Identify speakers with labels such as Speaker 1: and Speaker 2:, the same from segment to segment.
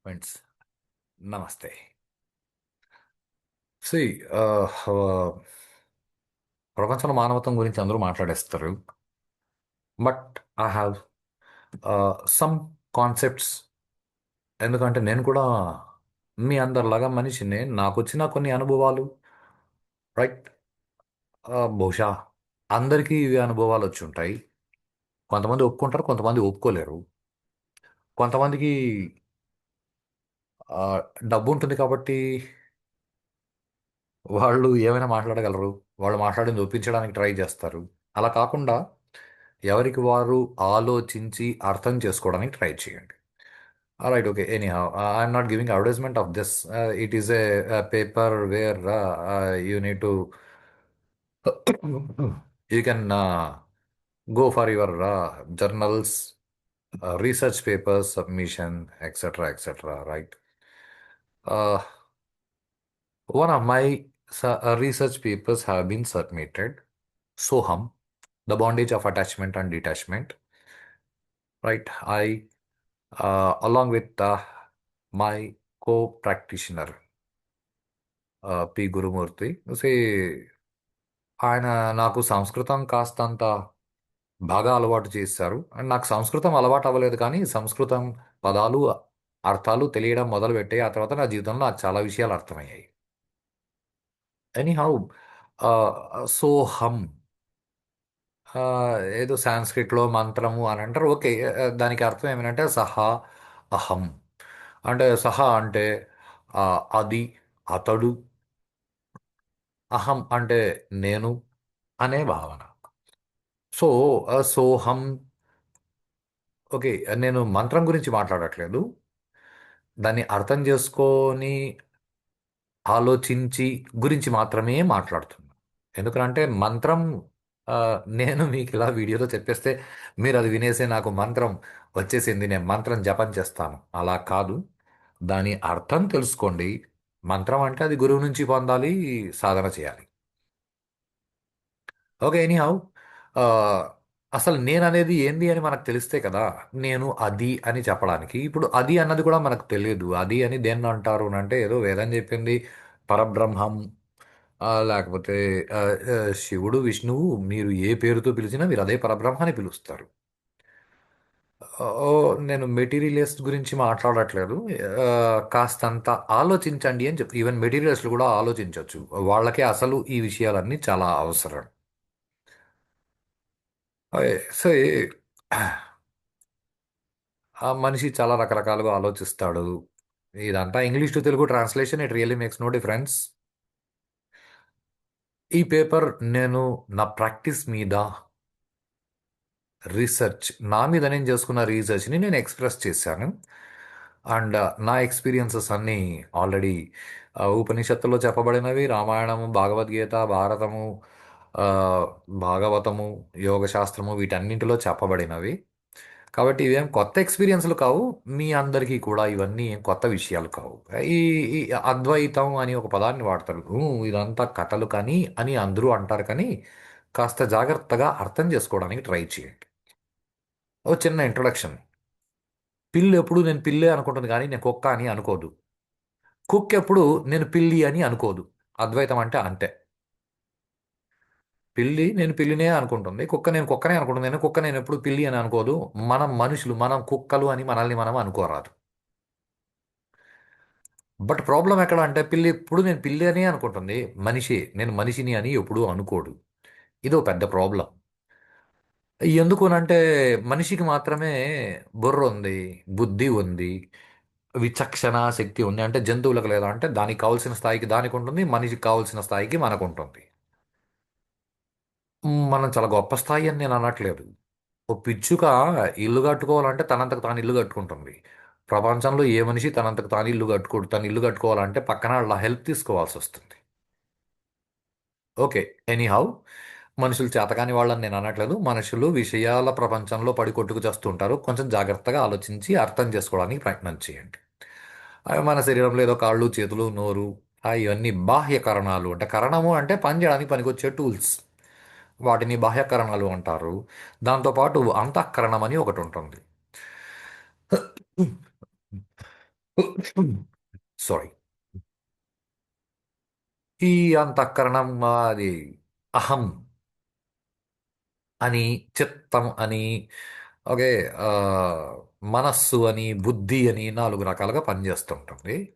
Speaker 1: Friends నమస్తే. C ప్రపంచంలో మానవత్వం గురించి అందరూ మాట్లాడేస్తారు. But I have some concepts. ఎందుకంటే నేను కూడా మీ అందరిలాగా మనిషినే. నాకు వచ్చిన కొన్ని అనుభవాలు, రైట్. బహుశా అందరికీ ఇవి అనుభవాలు వచ్చి ఉంటాయి. కొంతమంది ఒప్పుకుంటారు, కొంతమంది ఒప్పుకోలేరు. కొంతమందికి ఆ, డబ్బు ఉంటుంది కాబట్టి వాళ్ళు ఏమైనా మాట్లాడగలరు. వాళ్ళు మాట్లాడింది ఒప్పించడానికి ట్రై చేస్తారు. అలా కాకుండా ఎవరికి వారు ఆలోచించి అర్థం చేసుకోవడానికి ట్రై చేయండి. Right, okay. Anyhow, I'm not giving advertisement of this. It is a paper where you need to you can go for your journals, research papers submission, etcetera right. One of my research papers have been submitted. Soham, the bondage of attachment and detachment. Right, I along with my co-practitioner P. Gurumurthy. ఆయన నాకు సంస్కృతం కాస్తంత బాగా అలవాటు చేశారు. And నాకు సంస్కృతం అలవాటు అవ్వలేదు, కానీ సంస్కృతం పదాలు అర్థాలు తెలియడం మొదలుపెట్టాయి. ఆ తర్వాత నా జీవితంలో నాకు చాలా విషయాలు అర్థమయ్యాయి. ఎనీహౌ, సోహం ఆ, ఏదో సాంస్క్రిట్లో మంత్రము అని అంటారు. ఓకే. దానికి అర్థం ఏమిటంటే సహా అహం. అంటే సహా అంటే ఆ, అది, అతడు. అహం అంటే నేను అనే భావన. సో సోహం. ఓకే, నేను మంత్రం గురించి మాట్లాడట్లేదు. దాన్ని అర్థం చేసుకొని ఆలోచించి గురించి మాత్రమే మాట్లాడుతున్నాను. ఎందుకంటే మంత్రం, ఆ, నేను మీకు ఇలా వీడియోలో చెప్పేస్తే మీరు అది వినేసే నాకు మంత్రం వచ్చేసింది, నేను మంత్రం జపం చేస్తాను, అలా కాదు. దాని అర్థం తెలుసుకోండి. మంత్రం అంటే అది గురువు నుంచి పొందాలి, సాధన చేయాలి. ఓకే, ఎనీహౌ, అసలు నేను అనేది ఏంది అని మనకు తెలిస్తే కదా నేను అది అని చెప్పడానికి. ఇప్పుడు అది అన్నది కూడా మనకు తెలియదు. అది అని దేన్ని అంటారు అని అంటే ఏదో వేదం చెప్పింది పరబ్రహ్మం, లేకపోతే ఆ, శివుడు, విష్ణువు, మీరు ఏ పేరుతో పిలిచినా మీరు అదే పరబ్రహ్మ అని పిలుస్తారు. ఓ, నేను మెటీరియలిస్ట్ గురించి మాట్లాడట్లేదు. ఆ, కాస్తంత ఆలోచించండి అని చెప్పి, ఈవెన్ మెటీరియలిస్టులు కూడా ఆలోచించవచ్చు. వాళ్ళకే అసలు ఈ విషయాలన్నీ చాలా అవసరం. సో ఆ మనిషి చాలా రకరకాలుగా ఆలోచిస్తాడు. ఇదంతా English to Telugu translation, it really makes no difference. ఈ పేపర్ నేను నా ప్రాక్టీస్ మీద, రీసెర్చ్ నా మీద నేను చేసుకున్న రీసెర్చ్ని నేను ఎక్స్ప్రెస్ చేశాను. అండ్ నా ఎక్స్పీరియన్సెస్ అన్నీ ఆల్రెడీ ఉపనిషత్తులో చెప్పబడినవి. రామాయణము, భగవద్గీత, భారతము, ఆ, భాగవతము, యోగశాస్త్రము, వీటన్నింటిలో చెప్పబడినవి. కాబట్టి ఇవేం కొత్త ఎక్స్పీరియన్స్లు కావు. మీ అందరికీ కూడా ఇవన్నీ ఏం కొత్త విషయాలు కావు. ఈ ఈ అద్వైతం అని ఒక పదాన్ని వాడతారు. ఇదంతా కథలు కానీ అని అందరూ అంటారు, కానీ కాస్త జాగ్రత్తగా అర్థం చేసుకోవడానికి ట్రై చేయండి. ఓ చిన్న ఇంట్రొడక్షన్. పిల్లి ఎప్పుడు నేను పిల్లే అనుకుంటుంది, కానీ నేను కుక్క అని అనుకోదు. కుక్క ఎప్పుడు నేను పిల్లి అని అనుకోదు. అద్వైతం అంటే అంతే. పిల్లి నేను పిల్లినే అనుకుంటుంది, కుక్క నేను కుక్కనే అనుకుంటుంది, నేను కుక్క నేను ఎప్పుడు పిల్లి అని అనుకోదు. మనం మనుషులు, మనం కుక్కలు అని మనల్ని మనం అనుకోరాదు. బట్ ప్రాబ్లం ఎక్కడ అంటే పిల్లి ఎప్పుడు నేను పిల్లి అని అనుకుంటుంది, మనిషి నేను మనిషిని అని ఎప్పుడూ అనుకోడు. ఇదో పెద్ద ప్రాబ్లం. ఎందుకునంటే మనిషికి మాత్రమే బుర్ర ఉంది, బుద్ధి ఉంది, విచక్షణ శక్తి ఉంది. అంటే జంతువులకు లేదా, అంటే దానికి కావాల్సిన స్థాయికి దానికి ఉంటుంది, మనిషికి కావాల్సిన స్థాయికి మనకు ఉంటుంది. మనం చాలా గొప్ప స్థాయి అని నేను అనట్లేదు. ఓ పిచ్చుక ఇల్లు కట్టుకోవాలంటే తనంతకు తాను ఇల్లు కట్టుకుంటుంది. ప్రపంచంలో ఏ మనిషి తనంతకు తాను ఇల్లు కట్టుకోడు. తను ఇల్లు కట్టుకోవాలంటే పక్కన వాళ్ళ హెల్ప్ తీసుకోవాల్సి వస్తుంది. ఓకే, ఎనీహౌ, మనుషులు చేతకాని వాళ్ళని నేను అనట్లేదు. మనుషులు విషయాల ప్రపంచంలో పడి కొట్టుకు చేస్తుంటారు. కొంచెం జాగ్రత్తగా ఆలోచించి అర్థం చేసుకోవడానికి ప్రయత్నం చేయండి. మన శరీరంలో ఏదో కాళ్ళు, చేతులు, నోరు, ఇవన్నీ బాహ్య కరణాలు. అంటే కరణము అంటే పని చేయడానికి పనికొచ్చే టూల్స్. వాటిని బాహ్యకరణాలు అంటారు. దాంతోపాటు అంతఃకరణం అని ఒకటి ఉంటుంది. సారీ. ఈ అంతఃకరణం అది అహం అని, చిత్తం అని, ఓకే, ఆ, మనస్సు అని, బుద్ధి అని నాలుగు రకాలుగా పనిచేస్తుంటుంది.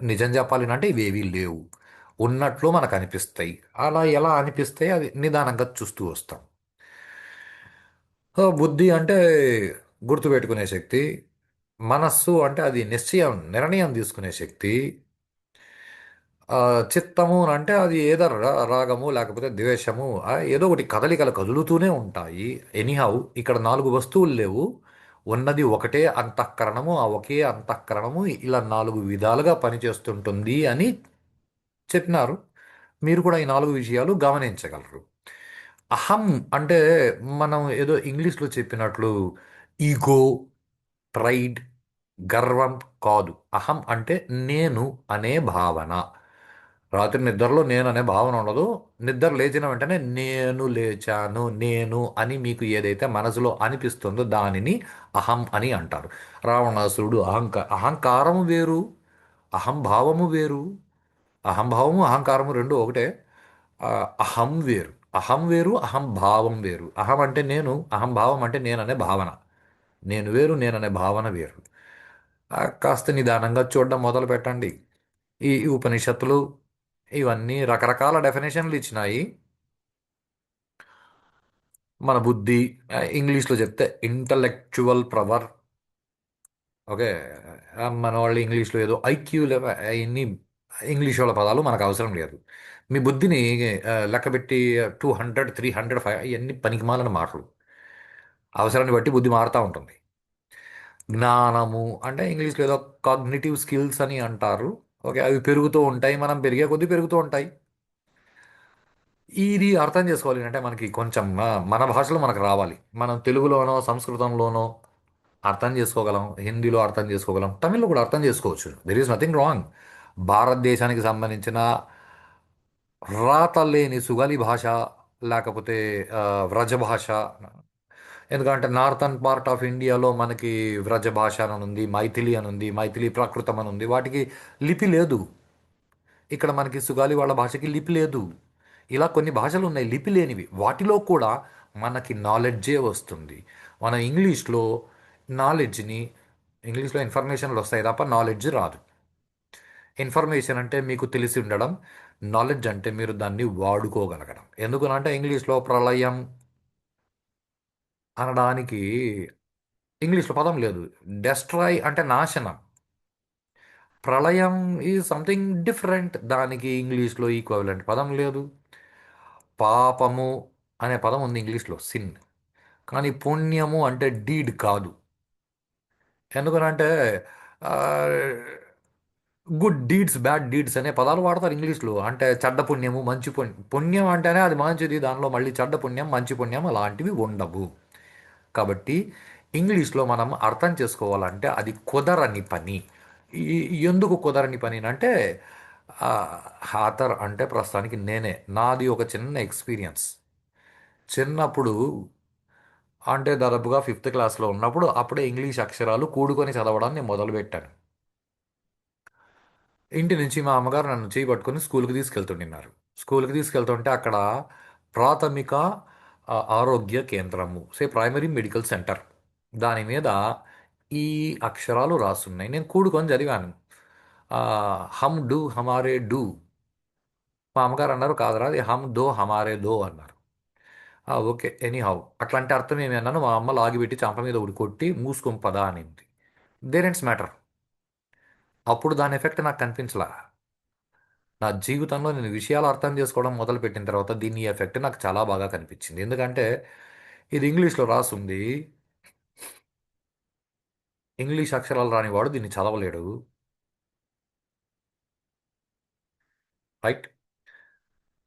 Speaker 1: నిజం చెప్పాలి అంటే ఇవేవి లేవు, ఉన్నట్లు మనకు అనిపిస్తాయి. అలా ఎలా అనిపిస్తాయి అది నిదానంగా చూస్తూ వస్తాం. బుద్ధి అంటే గుర్తుపెట్టుకునే శక్తి, మనస్సు అంటే అది నిర్ణయం తీసుకునే శక్తి, ఆ, చిత్తము అంటే అది ఏదో రాగము లేకపోతే ద్వేషము, ఏదో ఒకటి కదలికలు కదులుతూనే ఉంటాయి. ఎనీహౌ ఇక్కడ నాలుగు వస్తువులు లేవు, ఉన్నది ఒకటే అంతఃకరణము. ఆ ఒకే అంతఃకరణము ఇలా నాలుగు విధాలుగా పనిచేస్తుంటుంది అని చెప్పినారు. మీరు కూడా ఈ నాలుగు విషయాలు గమనించగలరు. అహం అంటే మనం ఏదో ఇంగ్లీష్లో చెప్పినట్లు ఈగో, ప్రైడ్, గర్వం కాదు. అహం అంటే నేను అనే భావన. రాత్రి నిద్రలో నేను అనే భావన ఉండదు. నిద్ర లేచిన వెంటనే నేను లేచాను, నేను అని మీకు ఏదైతే మనసులో అనిపిస్తుందో దానిని అహం అని అంటారు. రావణాసురుడు అహంకారము వేరు, అహంభావము వేరు. అహంభావము అహంకారము రెండు ఒకటే. ఆ, అహం వేరు, అహం వేరు, అహంభావం వేరు. అహం అంటే నేను, అహంభావం అంటే నేననే భావన. నేను వేరు, నేననే భావన వేరు. కాస్త నిదానంగా చూడడం మొదలు పెట్టండి. ఈ ఉపనిషత్తులు ఇవన్నీ రకరకాల డెఫినేషన్లు ఇచ్చినాయి. మన బుద్ధి, ఇంగ్లీష్లో చెప్తే ఇంటలెక్చువల్ పవర్. ఓకే. మన వాళ్ళు ఇంగ్లీష్లో ఏదో ఐక్యూ ఇన్ని ఇంగ్లీష్ వాళ్ళ పదాలు మనకు అవసరం లేదు. మీ బుద్ధిని లెక్కబెట్టి 200, 300, 5 ఇవన్నీ పనికిమాలిన మాటలు. అవసరాన్ని బట్టి బుద్ధి మారుతూ ఉంటుంది. జ్ఞానము అంటే ఇంగ్లీష్లో ఏదో కాగ్నిటివ్ స్కిల్స్ అని అంటారు. ఓకే, అవి పెరుగుతూ ఉంటాయి, మనం పెరిగే కొద్దీ పెరుగుతూ ఉంటాయి. ఇది అర్థం చేసుకోవాలి అంటే మనకి కొంచెం మన భాషలో మనకు రావాలి. మనం తెలుగులోనో సంస్కృతంలోనో అర్థం చేసుకోగలం, హిందీలో అర్థం చేసుకోగలం, తమిళ్లో కూడా అర్థం చేసుకోవచ్చు. There is nothing wrong. భారతదేశానికి సంబంధించిన రాత లేని సుగలి భాష లేకపోతే వ్రజ భాష. ఎందుకంటే నార్థన్ పార్ట్ ఆఫ్ ఇండియాలో మనకి వ్రజ భాష అని ఉంది, మైథిలి అని ఉంది, మైథిలి ప్రాకృతం అని ఉంది. వాటికి లిపి లేదు. ఇక్కడ మనకి సుగాలి వాళ్ళ భాషకి లిపి లేదు. ఇలా కొన్ని భాషలు ఉన్నాయి లిపి లేనివి. వాటిలో కూడా మనకి నాలెడ్జే వస్తుంది. మన నాలెడ్జ్ని ఇంగ్లీష్లో ఇన్ఫర్మేషన్లు వస్తాయి తప్ప నాలెడ్జ్ రాదు. ఇన్ఫర్మేషన్ అంటే మీకు తెలిసి ఉండడం, నాలెడ్జ్ అంటే మీరు దాన్ని వాడుకోగలగడం. ఎందుకనంటే ఇంగ్లీష్లో ప్రళయం అనడానికి ఇంగ్లీష్లో పదం లేదు. డెస్ట్రాయ్ అంటే నాశనం. ప్రళయం ఈ సంథింగ్ డిఫరెంట్, దానికి ఇంగ్లీష్లో ఈక్వలెంట్ పదం లేదు. పాపము అనే పదం ఉంది ఇంగ్లీష్లో, సిన్. కానీ పుణ్యము అంటే డీడ్ కాదు. ఎందుకనంటే గుడ్ డీడ్స్, బ్యాడ్ డీడ్స్ అనే పదాలు వాడతారు ఇంగ్లీష్లో. అంటే చెడ్డ పుణ్యము, మంచి పుణ్యం. పుణ్యం అంటేనే అది మంచిది, దానిలో మళ్ళీ చెడ్డ పుణ్యం, మంచి పుణ్యం అలాంటివి ఉండవు. కాబట్టి ఇంగ్లీష్లో మనం అర్థం చేసుకోవాలంటే అది కుదరని పని. ఎందుకు కుదరని పని అంటే హాతర్ అంటే ప్రస్తుతానికి నాది ఒక చిన్న ఎక్స్పీరియన్స్. చిన్నప్పుడు అంటే దాదాపుగా ఫిఫ్త్ క్లాస్లో ఉన్నప్పుడు అప్పుడే ఇంగ్లీష్ అక్షరాలు కూడుకొని చదవడాన్ని మొదలుపెట్టాను. ఇంటి నుంచి మా అమ్మగారు నన్ను చేయి పట్టుకొని స్కూల్కి తీసుకెళ్తుండిన్నారు. స్కూల్కి తీసుకెళ్తుంటే అక్కడ ప్రాథమిక ఆరోగ్య కేంద్రము, ప్రైమరీ మెడికల్ సెంటర్, దాని మీద ఈ అక్షరాలు రాసున్నాయి. నేను కూడుకొని చదివాను. ఆ, హమ్ డూ హమారే డూ. మా అమ్మగారు అన్నారు కాదరా అది హమ్ దో హమారే దో అన్నారు. ఓకే ఎనీ హౌ అట్లా అంటే అర్థం ఏమి అన్నాను. మా అమ్మ లాగిపెట్టి చంప మీద ఉడి కొట్టి మూసుకొని పదా అనింది. దేరెంట్స్ మ్యాటర్. అప్పుడు దాని ఎఫెక్ట్ నాకు కనిపించలా. నా జీవితంలో నేను విషయాలు అర్థం చేసుకోవడం మొదలుపెట్టిన తర్వాత దీని ఎఫెక్ట్ నాకు చాలా బాగా కనిపించింది. ఎందుకంటే ఇది ఇంగ్లీష్లో రాసుంది. ఇంగ్లీష్ అక్షరాలు రానివాడు దీన్ని చదవలేడు. రైట్.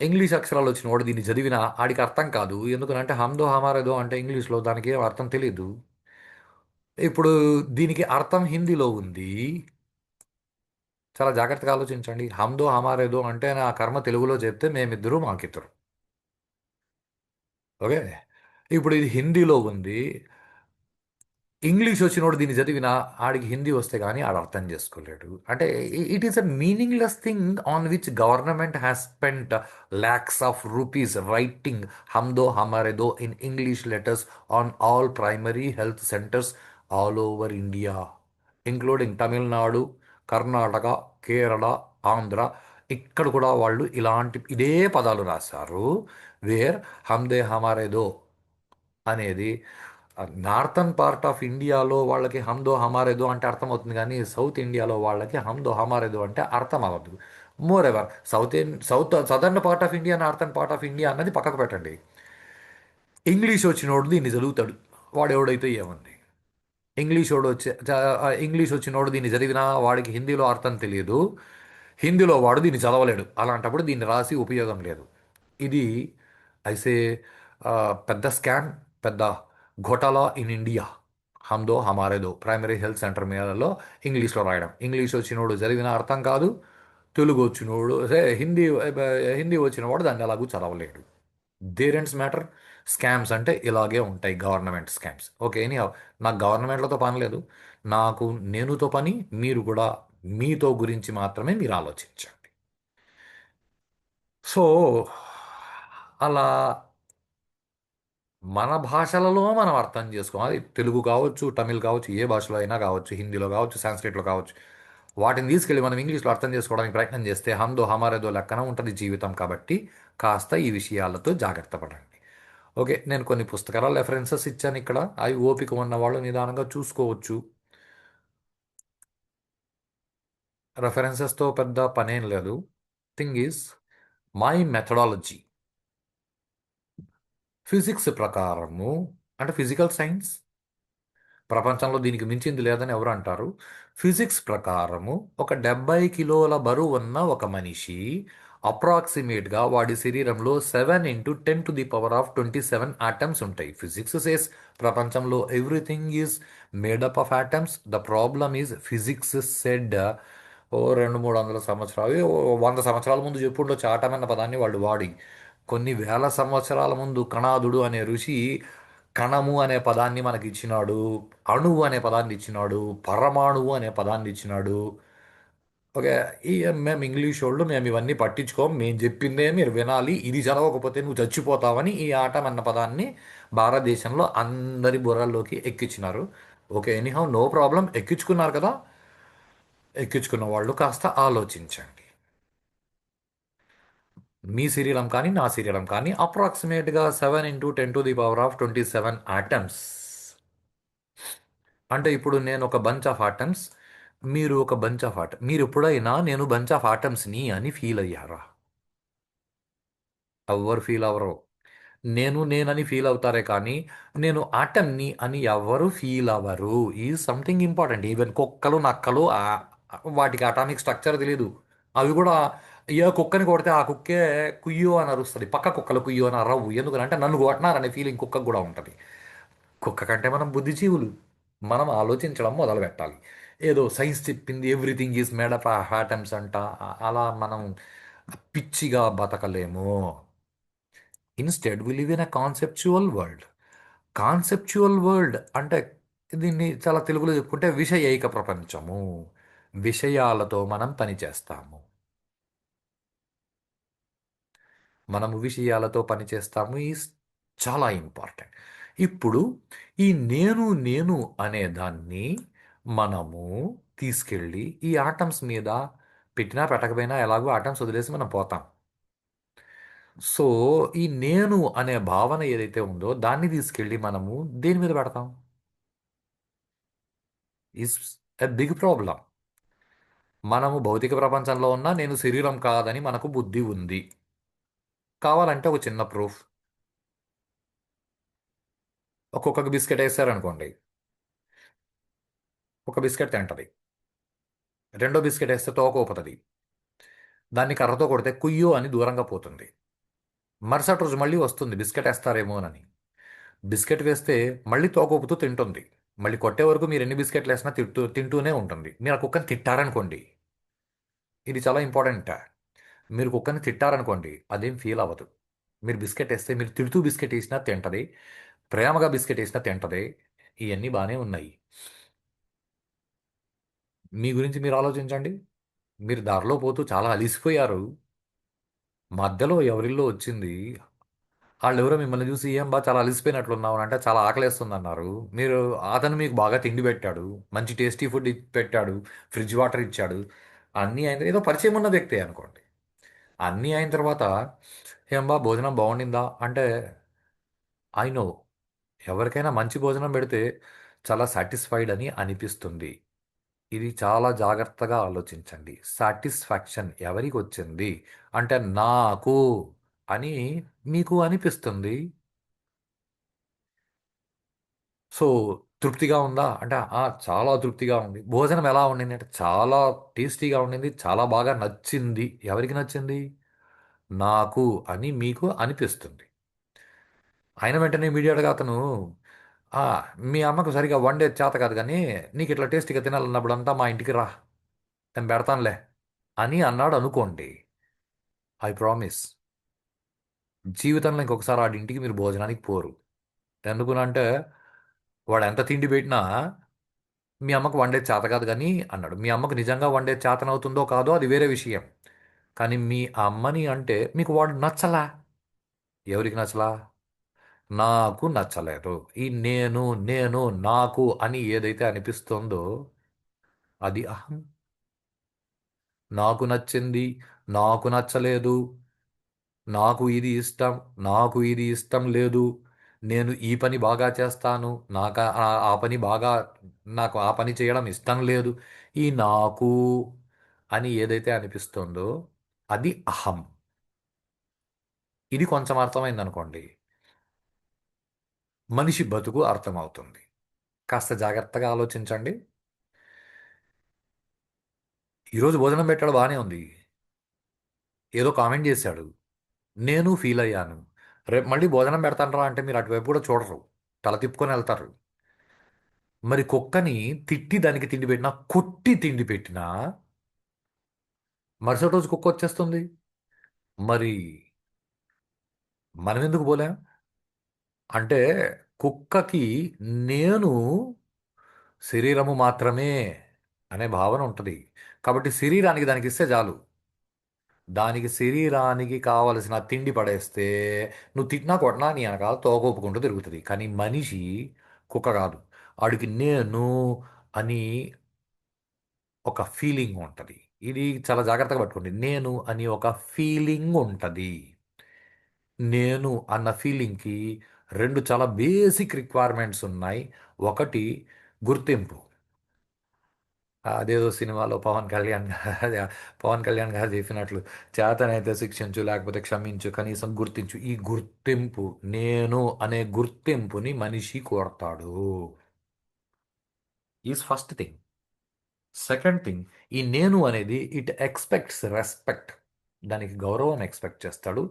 Speaker 1: ఇంగ్లీష్ అక్షరాలు వచ్చిన వాడు దీన్ని చదివినా ఆడికి అర్థం కాదు. ఎందుకంటే హమ్దో హమారేదో అంటే ఇంగ్లీష్లో దానికి ఏం అర్థం తెలియదు. ఇప్పుడు దీనికి అర్థం హిందీలో ఉంది. చాలా జాగ్రత్తగా ఆలోచించండి. హమ్దో హమారేదో అంటే నా కర్మ తెలుగులో చెప్తే మేమిద్దరు మాకిద్దరు. ఓకే. ఇప్పుడు ఇది హిందీలో ఉంది. ఇంగ్లీష్ వచ్చినోడు దీన్ని చదివినా ఆడికి హిందీ వస్తే కానీ ఆడు అర్థం చేసుకోలేడు. అంటే it is a meaningless thing on which government has spent lakhs of rupees writing హమ్దో హమారే దో in English letters on all primary health centres all over India, including Tamil Nadu, Karnataka, Kerala, Andhra. ఇక్కడ కూడా వాళ్ళు ఇలాంటి ఇదే పదాలు రాశారు. వేర్ హమ్దే హమారే దో అనేది నార్థన్ పార్ట్ ఆఫ్ ఇండియాలో వాళ్ళకి హమ్దో హమారేదో అంటే అర్థమవుతుంది, కానీ సౌత్ ఇండియాలో వాళ్ళకి హమ్దో హమారేదో అంటే అర్థం అవ్వదు. More ever south southern part of India, northern part of India అన్నది పక్కకు పెట్టండి. ఇంగ్లీష్ వచ్చినోడు దీన్ని చదువుతాడు, వాడు ఎవడైతే ఏముంది. ఇంగ్లీష్ వచ్చినోడు దీన్ని చదివినా వాడికి హిందీలో అర్థం తెలియదు, హిందీలో వాడు దీన్ని చదవలేడు. అలాంటప్పుడు దీన్ని రాసి ఉపయోగం లేదు. ఇది ఐసే పెద్ద స్కామ్, పెద్ద ఘోటాలా ఇన్ ఇండియా. హమ్దో హమారేదో ప్రైమరీ హెల్త్ సెంటర్ మీదలో ఇంగ్లీష్లో రాయడం. ఇంగ్లీష్ వచ్చినోడు చదివినా అర్థం కాదు, తెలుగు వచ్చినోడు హిందీ వచ్చినవాడు దాన్ని ఎలాగూ చదవలేడు. దేరెంట్స్ మ్యాటర్. స్కామ్స్ అంటే ఇలాగే ఉంటాయి, గవర్నమెంట్ స్కామ్స్. ఓకే, ఎనీ నాకు గవర్నమెంట్లతో పని లేదు, నాకు నేనుతో పని. మీరు కూడా మీతో గురించి మాత్రమే మీరు ఆలోచించండి. సో అలా మన భాషలలో మనం అర్థం చేసుకోవాలి. తెలుగు కావచ్చు, తమిళ్ కావచ్చు, ఏ భాషలో అయినా కావచ్చు, హిందీలో కావచ్చు, సాంస్క్రిట్లో కావచ్చు. వాటిని తీసుకెళ్ళి మనం ఇంగ్లీష్లో అర్థం చేసుకోవడానికి ప్రయత్నం చేస్తే హమ్దో హమారేదో లెక్కన ఉంటుంది జీవితం. కాబట్టి కాస్త ఈ విషయాలతో జాగ్రత్త పడండి. ఓకే, నేను కొన్ని పుస్తకాల రెఫరెన్సెస్ ఇచ్చాను ఇక్కడ. అవి ఓపిక ఉన్న వాళ్ళు నిదానంగా చూసుకోవచ్చు. రెఫరెన్సెస్తో పెద్ద పనేం లేదు. Thing is my methodology. Physics ప్రకారము, అంటే ఫిజికల్ సైన్స్, ప్రపంచంలో దీనికి మించింది లేదని ఎవరు అంటారు. ఫిజిక్స్ ప్రకారము ఒక 70 కిలోల బరువు ఉన్న ఒక మనిషి అప్రాక్సిమేట్గా వాడి శరీరంలో 7 × 10⁻27 ఆటమ్స్ ఉంటాయి. ఫిజిక్స్ సేస్ ప్రపంచంలో everything is made up of atoms. The problem is physics said ఓ 200-300 సంవత్సరాలు, 100 సంవత్సరాల ముందు చెప్పుండొచ్చు ఆటం అన్న పదాన్ని వాళ్ళు వాడి. కొన్ని వేల సంవత్సరాల ముందు కణాదుడు అనే ఋషి కణము అనే పదాన్ని మనకి ఇచ్చినాడు, అణువు అనే పదాన్ని ఇచ్చినాడు, పరమాణువు అనే పదాన్ని ఇచ్చినాడు. ఓకే, ఈ మేము ఇంగ్లీష్ వాళ్ళు మేము ఇవన్నీ పట్టించుకోం, మేము చెప్పిందే మీరు వినాలి, ఇది చదవకపోతే నువ్వు చచ్చిపోతావని ఈ ఆటం అన్న పదాన్ని భారతదేశంలో అందరి బుర్రల్లోకి ఎక్కించినారు. ఓకే, ఎనీహౌ నో ప్రాబ్లం, ఎక్కించుకున్నారు కదా. ఎక్కించుకున్న వాళ్ళు కాస్త ఆలోచించండి. మీ శరీరం కానీ నా శరీరం కానీ అప్రాక్సిమేట్గా 7 × 10⁻27 ఆటమ్స్. అంటే ఇప్పుడు నేను ఒక బంచ్ ఆఫ్ ఆటమ్స్, మీరు ఒక బంచ్ ఆఫ్ ఆటమ్. మీరు ఎప్పుడైనా నేను బంచ్ ఆఫ్ ఆటమ్స్ని అని ఫీల్ అయ్యారా? ఎవ్వరు ఫీల్ అవ్వరు. నేనని ఫీల్ అవుతారే కానీ నేను ఆటమ్ని అని ఎవరు ఫీల్ అవ్వరు. ఈ సంథింగ్ ఇంపార్టెంట్. ఈవెన్ కుక్కలు, నక్కలు వాటికి అటామిక్ స్ట్రక్చర్ తెలియదు. అవి కూడా ఏ కుక్కని కొడితే ఆ కుక్కే కుయ్యో అని అరుస్తుంది, పక్క కుక్కలు కుయ్యో అని అరవు. ఎందుకంటే నన్ను కొట్టినారనే ఫీలింగ్ కుక్కకు కూడా ఉంటుంది. కుక్క కంటే మనం బుద్ధిజీవులు, మనం ఆలోచించడం మొదలు పెట్టాలి. ఏదో సైన్స్ చెప్పింది everything is made up of atoms అంట, అలా మనం పిచ్చిగా బతకలేము. Instead we live in a conceptual world. Conceptual world అంటే దీన్ని చాలా తెలుగులో చెప్పుకుంటే విషయైక ప్రపంచము. విషయాలతో మనం పని చేస్తాము, మనము విషయాలతో పని చేస్తాము ఈజ్ చాలా ఇంపార్టెంట్. ఇప్పుడు ఈ నేను నేను అనే దాన్ని మనము తీసుకెళ్ళి ఈ ఆటమ్స్ మీద పెట్టినా పెట్టకపోయినా ఎలాగో ఆటమ్స్ వదిలేసి మనం పోతాం. సో ఈ నేను అనే భావన ఏదైతే ఉందో దాన్ని తీసుకెళ్ళి మనము దేని మీద పెడతాం ఈజ్ ఎ బిగ్ ప్రాబ్లం. మనము భౌతిక ప్రపంచంలో ఉన్న నేను శరీరం కాదని మనకు బుద్ధి ఉంది. కావాలంటే ఒక చిన్న ప్రూఫ్. ఒక్కొక్క బిస్కెట్ వేస్తారనుకోండి, ఒక బిస్కెట్ తింటది, రెండో బిస్కెట్ వేస్తే తోక ఊపుతుంది, దాన్ని కర్రతో కొడితే కుయ్యో అని దూరంగా పోతుంది. మరుసటి రోజు మళ్ళీ వస్తుంది బిస్కెట్ వేస్తారేమోనని. బిస్కెట్ వేస్తే మళ్ళీ తోక ఊపుతూ తింటుంది. మళ్ళీ కొట్టే వరకు మీరు ఎన్ని బిస్కెట్లు వేసినా తింటూనే ఉంటుంది. మీరు ఆ కుక్కని తిట్టారనుకోండి, ఇది చాలా ఇంపార్టెంట్. మీరు కుక్కని తిట్టారనుకోండి అదేం ఫీల్ అవ్వదు. మీరు బిస్కెట్ వేస్తే మీరు తిడుతూ బిస్కెట్ వేసినా తింటది, ప్రేమగా బిస్కెట్ వేసినా తింటది, ఇవన్నీ బాగానే ఉన్నాయి. మీ గురించి మీరు ఆలోచించండి. మీరు దారిలో పోతూ చాలా అలిసిపోయారు. మధ్యలో ఎవరిల్లో వచ్చింది, వాళ్ళెవరో మిమ్మల్ని చూసి ఏం బా చాలా అలిసిపోయినట్లున్నావు అంటే చాలా ఆకలేస్తుంది అన్నారు. మీరు, అతను మీకు బాగా తిండి పెట్టాడు, మంచి టేస్టీ ఫుడ్ పెట్టాడు, ఫ్రిడ్జ్ వాటర్ ఇచ్చాడు. అన్నీ అయిన ఏదో పరిచయం ఉన్న వ్యక్తే అనుకోండి. అన్నీ అయిన తర్వాత ఏం బా భోజనం బాగుండిందా అంటే ఐ నో, ఎవరికైనా మంచి భోజనం పెడితే చాలా సాటిస్ఫైడ్ అని అనిపిస్తుంది. ఇది చాలా జాగ్రత్తగా ఆలోచించండి. సాటిస్ఫాక్షన్ ఎవరికి వచ్చింది అంటే నాకు అని మీకు అనిపిస్తుంది. సో, తృప్తిగా ఉందా అంటే చాలా తృప్తిగా ఉంది. భోజనం ఎలా ఉండింది అంటే చాలా టేస్టీగా ఉండింది. చాలా బాగా నచ్చింది. ఎవరికి నచ్చింది? నాకు అని మీకు అనిపిస్తుంది. అయిన వెంటనే ఇమీడియట్‌గా అతను ఆ! మీ అమ్మకు సరిగ్గా వండేది చేత కాదు గానీ, నీకు ఇట్లా టేస్టీగా తినాలన్నప్పుడంతా మా ఇంటికి రా, నేను పెడతానులే అని అన్నాడనుకోండి. ఐ ప్రామిస్, జీవితంలో ఇంకొకసారి ఆడింటికి మీరు భోజనానికి పోరు. ఎందుకునంటే వాడు ఎంత తిండి పెట్టినా మీ అమ్మకు వండేది చేత కాదు గానీ అన్నాడు. మీ అమ్మకు నిజంగా వండేది చేతనవుతుందో కాదో అది వేరే విషయం. కానీ మీ అమ్మని అంటే మీకు వాడు నచ్చలా. ఎవరికి నచ్చలా? నాకు నచ్చలేదు. ఈ నేను, నేను, నాకు అని ఏదైతే అనిపిస్తుందో అది అహం. నాకు నచ్చింది, నాకు నచ్చలేదు, నాకు ఇది ఇష్టం, నాకు ఇది ఇష్టం లేదు, నేను ఈ పని బాగా చేస్తాను, నాకు ఆ పని బాగా, నాకు ఆ పని చేయడం ఇష్టం లేదు. ఈ నాకు అని ఏదైతే అనిపిస్తుందో అది అహం. ఇది కొంచెం అర్థమైందనుకోండి, మనిషి బతుకు అర్థమవుతుంది. కాస్త జాగ్రత్తగా ఆలోచించండి. ఈరోజు భోజనం పెట్టాడు బాగానే ఉంది. ఏదో కామెంట్ చేశాడు. నేను ఫీల్ అయ్యాను. రేపు మళ్ళీ భోజనం పెడతానురా అంటే మీరు అటువైపు కూడా చూడరు. తల తిప్పుకొని వెళ్తారు. మరి కుక్కని తిట్టి దానికి తిండి పెట్టినా, కొట్టి తిండి పెట్టినా మరుసటి రోజు కుక్క వచ్చేస్తుంది. మరి మనం ఎందుకు పోలేం? అంటే కుక్కకి నేను శరీరము మాత్రమే అనే భావన ఉంటుంది. కాబట్టి శరీరానికి దానికి ఇస్తే చాలు. దానికి శరీరానికి కావలసిన తిండి పడేస్తే నువ్వు తిట్టినా కొట్టినా నీ వెనకాల తోకూపుకుంటూ తిరుగుతుంది. కానీ మనిషి కుక్క కాదు. ఆడికి నేను అని ఒక ఫీలింగ్ ఉంటుంది. ఇది చాలా జాగ్రత్తగా పట్టుకోండి. నేను అని ఒక ఫీలింగ్ ఉంటుంది. నేను అన్న ఫీలింగ్కి రెండు చాలా బేసిక్ రిక్వైర్మెంట్స్ ఉన్నాయి. ఒకటి గుర్తింపు. అదేదో సినిమాలో పవన్ కళ్యాణ్ గారు చెప్పినట్లు చేతనైతే శిక్షించు లేకపోతే క్షమించు కనీసం గుర్తించు. ఈ గుర్తింపు, నేను అనే గుర్తింపుని మనిషి కోరతాడు. Is first thing. Second thing, ఈ నేను అనేది ఇట్ ఎక్స్పెక్ట్స్ రెస్పెక్ట్. దానికి గౌరవం ఎక్స్పెక్ట్ చేస్తాడు.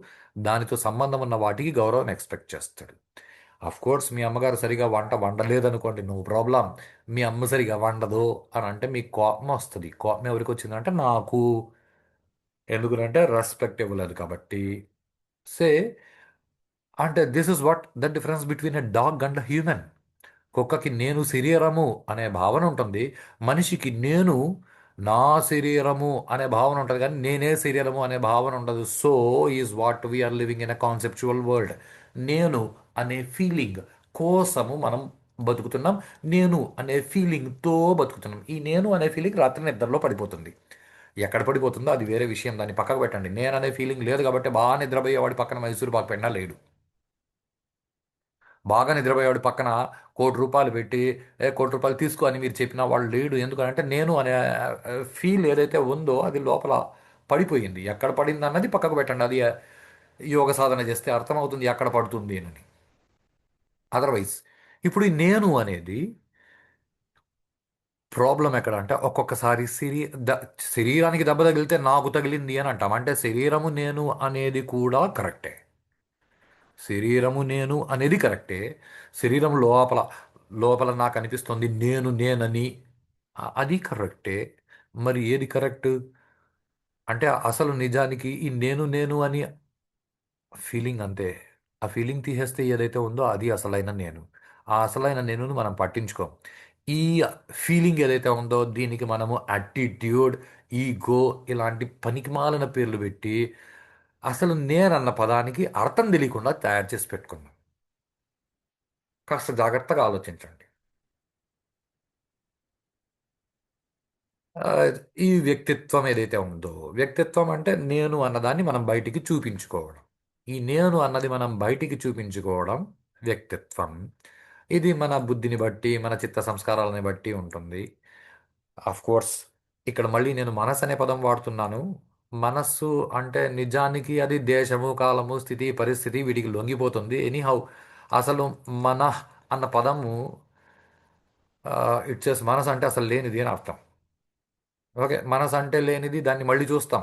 Speaker 1: దానితో సంబంధం ఉన్న వాటికి గౌరవం ఎక్స్పెక్ట్ చేస్తాడు. అఫ్ కోర్స్ మీ అమ్మగారు సరిగా వంట వండలేదనుకోండి, నో ప్రాబ్లం. మీ అమ్మ సరిగా వండదు అని అంటే మీకు కోపం వస్తుంది. కోపం ఎవరికి వచ్చిందంటే నాకు. ఎందుకంటే రెస్పెక్ట్ ఇవ్వలేదు కాబట్టి. సే అంటే this is what the difference between a dog and human. కుక్కకి నేను శరీరము అనే భావన ఉంటుంది. మనిషికి నేను నా శరీరము అనే భావన ఉంటుంది, కానీ నేనే శరీరము అనే భావన ఉండదు. So is what we are living in a conceptual world. నేను అనే ఫీలింగ్ కోసము మనం బతుకుతున్నాం. నేను అనే ఫీలింగ్తో బతుకుతున్నాం. ఈ నేను అనే ఫీలింగ్ రాత్రి నిద్రలో పడిపోతుంది. ఎక్కడ పడిపోతుందో అది వేరే విషయం, దాన్ని పక్కకు పెట్టండి. నేను అనే ఫీలింగ్ లేదు కాబట్టి బాగా నిద్రపోయేవాడి పక్కన మైసూరు పాకు పెట్టినా లేడు. బాగా నిద్రపోయేవాడు పక్కన ₹1,00,00,000 పెట్టి ₹1,00,00,000 తీసుకో అని మీరు చెప్పిన వాళ్ళు లేడు. ఎందుకంటే నేను అనే ఫీల్ ఏదైతే ఉందో అది లోపల పడిపోయింది. ఎక్కడ పడింది అన్నది పక్కకు పెట్టండి. అది యోగ సాధన చేస్తే అర్థమవుతుంది ఎక్కడ పడుతుంది అని. అదర్వైజ్ ఇప్పుడు ఈ నేను అనేది ప్రాబ్లం ఎక్కడ అంటే ఒక్కొక్కసారి శరీరానికి దెబ్బ తగిలితే నాకు తగిలింది అని అంటాం. అంటే శరీరము నేను అనేది కూడా కరెక్టే. శరీరము నేను అనేది కరెక్టే. శరీరం లోపల లోపల నాకు అనిపిస్తుంది నేను నేనని, అది కరెక్టే. మరి ఏది కరెక్ట్ అంటే అసలు నిజానికి ఈ నేను నేను అని ఫీలింగ్ అంతే. ఆ ఫీలింగ్ తీసేస్తే ఏదైతే ఉందో అది అసలైన నేను. ఆ అసలైన నేనుని మనం పట్టించుకోం. ఈ ఫీలింగ్ ఏదైతే ఉందో దీనికి మనము యాటిట్యూడ్, ఈగో ఇలాంటి పనికిమాలిన పేర్లు పెట్టి అసలు నేనన్న పదానికి అర్థం తెలియకుండా తయారు చేసి పెట్టుకున్నాం. కాస్త జాగ్రత్తగా ఆలోచించండి. ఆ, ఈ వ్యక్తిత్వం ఏదైతే ఉందో, వ్యక్తిత్వం అంటే నేను అన్నదాన్ని మనం బయటికి చూపించుకోవడం. ఈ నేను అన్నది మనం బయటికి చూపించుకోవడం వ్యక్తిత్వం. ఇది మన బుద్ధిని బట్టి, మన చిత్త సంస్కారాలని బట్టి ఉంటుంది. ఆఫ్ కోర్స్ ఇక్కడ మళ్ళీ నేను మనసు అనే పదం వాడుతున్నాను. మనస్సు అంటే నిజానికి అది దేశము, కాలము, స్థితి, పరిస్థితి వీటికి లొంగిపోతుంది. ఎనీహౌ అసలు మన అన్న పదము ఇట్స్ మనసు అంటే అసలు లేనిది అని అర్థం. ఓకే, మనసు అంటే లేనిది దాన్ని మళ్ళీ చూస్తాం.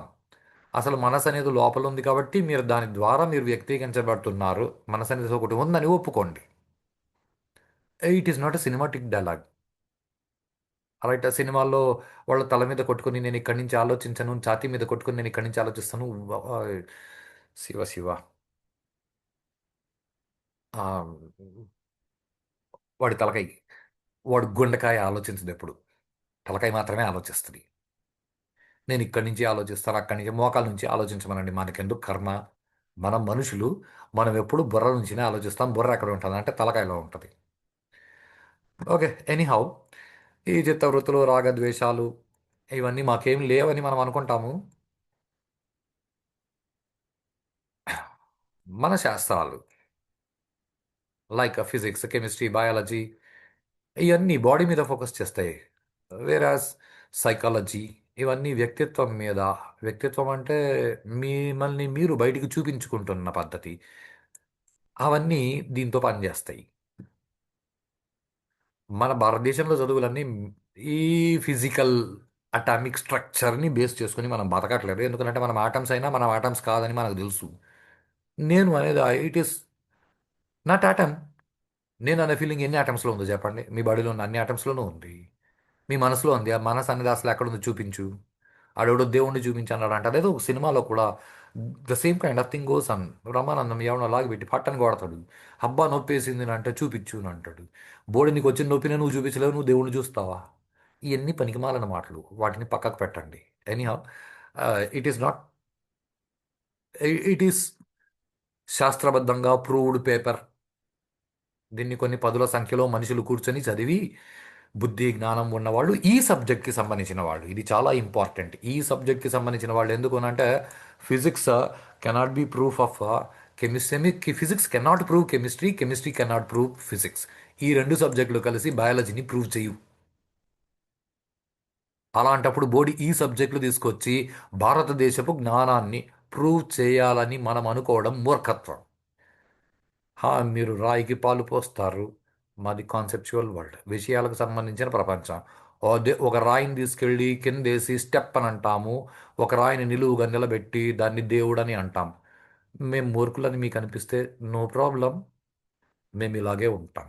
Speaker 1: అసలు మనసు అనేది లోపల ఉంది కాబట్టి మీరు దాని ద్వారా మీరు వ్యక్తీకరించబడుతున్నారు. మనసు అనేది ఒకటి ఉందని ఒప్పుకోండి. It is not a cinematic dialogue. Right, ఆ సినిమాల్లో వాళ్ళ తల మీద కొట్టుకొని నేను ఇక్కడి నుంచి ఆలోచించను, ఛాతీ మీద కొట్టుకొని నేను ఇక్కడి నుంచి ఆలోచిస్తాను. శివ శివ. ఆ, వాడి తలకాయ, వాడు గుండెకాయ ఆలోచించదు ఎప్పుడు, తలకాయ మాత్రమే ఆలోచిస్తుంది. నేను ఇక్కడి నుంచి ఆలోచిస్తాను, అక్కడి నుంచి మోకాల నుంచి ఆలోచించమనండి, మనకెందుకు కర్మ. మనం మనుషులు, మనం ఎప్పుడు బుర్ర నుంచినే ఆలోచిస్తాం. బుర్ర ఎక్కడ ఉంటుంది అంటే తలకాయలో ఉంటుంది. ఓకే, ఎనీహౌ ఈ చిత్తవృత్తులు, రాగద్వేషాలు ఇవన్నీ మాకేం లేవని మనం అనుకుంటాము. మన శాస్త్రాలు లైక్ ఫిజిక్స్, కెమిస్ట్రీ, బయాలజీ ఇవన్నీ బాడీ మీద ఫోకస్ చేస్తాయి. వేరాస్ సైకాలజీ ఇవన్నీ వ్యక్తిత్వం మీద. వ్యక్తిత్వం అంటే మిమ్మల్ని మీరు బయటికి చూపించుకుంటున్న పద్ధతి. అవన్నీ దీంతో పనిచేస్తాయి. మన భారతదేశంలో చదువులన్నీ ఈ ఫిజికల్ అటామిక్ స్ట్రక్చర్ని బేస్ చేసుకుని మనం బతకట్లేదు. ఎందుకంటే మనం ఆటమ్స్ అయినా మనం ఆటమ్స్ కాదని మనకు తెలుసు. నేను అనేది ఇట్ ఈస్ నాట్ ఆటమ్. నేను అనే ఫీలింగ్ ఎన్ని ఆటమ్స్లో ఉందో చెప్పండి. మీ బాడీలో ఉన్న అన్ని ఆటమ్స్లోనూ ఉంది. మీ మనసులో ఉంది. ఆ మనసు అనేది అసలు ఎక్కడుందో చూపించు. ఆడెవడో దేవుణ్ణి చూపించన్నాడు అంట. అదేదో ఒక సినిమాలో కూడా the same kind of thing goes on. Brahmanandam ఎవడో లాగిపెట్టి పట్టని కొడతాడు. అబ్బా నొప్పేసింది అని అంటే చూపించు అని అంటాడు. బోడి నీకు వచ్చిన నొప్పిని నువ్వు చూపించలేవు, నువ్వు దేవుణ్ణి చూస్తావా? ఇవన్నీ పనికిమాలిన మాటలు, వాటిని పక్కకు పెట్టండి. Anyhow it is not, it is శాస్త్రబద్ధంగా ప్రూవ్డ్ పేపర్. దీన్ని కొన్ని పదుల సంఖ్యలో మనుషులు కూర్చొని చదివి బుద్ధి జ్ఞానం ఉన్నవాళ్ళు, ఈ సబ్జెక్ట్కి సంబంధించిన వాళ్ళు, ఇది చాలా ఇంపార్టెంట్. ఈ సబ్జెక్ట్కి సంబంధించిన వాళ్ళు ఎందుకు అంటే physics cannot B proof of chemistry, physics cannot prove chemistry, chemistry cannot prove physics. ఈ రెండు సబ్జెక్టులు కలిసి బయాలజీని ప్రూవ్ చేయు. అలాంటప్పుడు బోర్డు ఈ సబ్జెక్టులు తీసుకొచ్చి భారతదేశపు జ్ఞానాన్ని ప్రూవ్ చేయాలని మనం అనుకోవడం మూర్ఖత్వం. మీరు రాయికి పాలు పోస్తారు. మాది కాన్సెప్చువల్ వరల్డ్, విషయాలకు సంబంధించిన ప్రపంచం. అదే ఒక రాయిని తీసుకెళ్ళి కిందేసి స్టెప్ అని అంటాము. ఒక రాయిని నిలువుగా నిలబెట్టి దాన్ని దేవుడని అంటాం. మేము మూర్ఖులని మీకు అనిపిస్తే నో ప్రాబ్లం. మేము ఇలాగే ఉంటాం.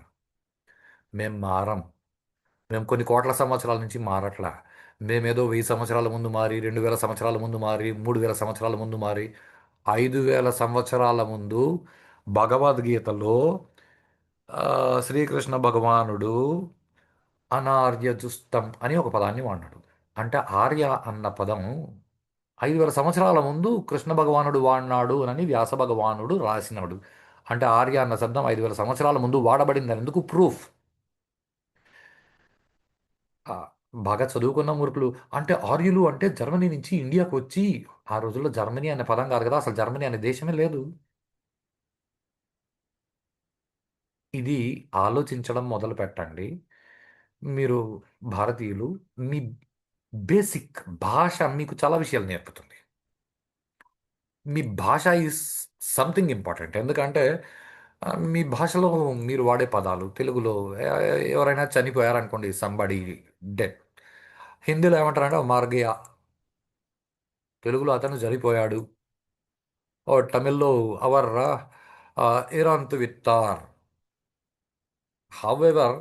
Speaker 1: మేము మారం. మేము కొన్ని కోట్ల సంవత్సరాల నుంచి మారట్లా. మేమేదో 1000 సంవత్సరాల ముందు మారి, 2000 సంవత్సరాల ముందు మారి, 3000 సంవత్సరాల ముందు మారి, 5000 సంవత్సరాల ముందు భగవద్గీతలో శ్రీకృష్ణ భగవానుడు అనార్యజుస్తం అని ఒక పదాన్ని వాడినాడు. అంటే ఆర్య అన్న పదం 5000 సంవత్సరాల ముందు కృష్ణ భగవానుడు వాడినాడు అని వ్యాస భగవానుడు రాసినాడు. అంటే ఆర్య అన్న శబ్దం 5000 సంవత్సరాల ముందు వాడబడిందని ఎందుకు ప్రూఫ్. ఆ, బాగా చదువుకున్న మూర్ఖులు అంటే ఆర్యులు అంటే జర్మనీ నుంచి ఇండియాకు వచ్చి, ఆ రోజుల్లో జర్మనీ అనే పదం కాదు కదా, అసలు జర్మనీ అనే దేశమే లేదు. ఇది ఆలోచించడం మొదలు పెట్టండి. మీరు భారతీయులు, మీ బేసిక్ భాష మీకు చాలా విషయాలు నేర్పుతుంది. మీ భాష ఈజ్ సంథింగ్ ఇంపార్టెంట్. ఎందుకంటే మీ భాషలో మీరు వాడే పదాలు తెలుగులో ఎవరైనా చనిపోయారనుకోండి, సంబడి డెడ్, హిందీలో ఏమంటారంటే మార్గయ, తెలుగులో అతను చనిపోయాడు. ఓ తమిళ్లో అవర్ ఇరాంతు విత్తార్. However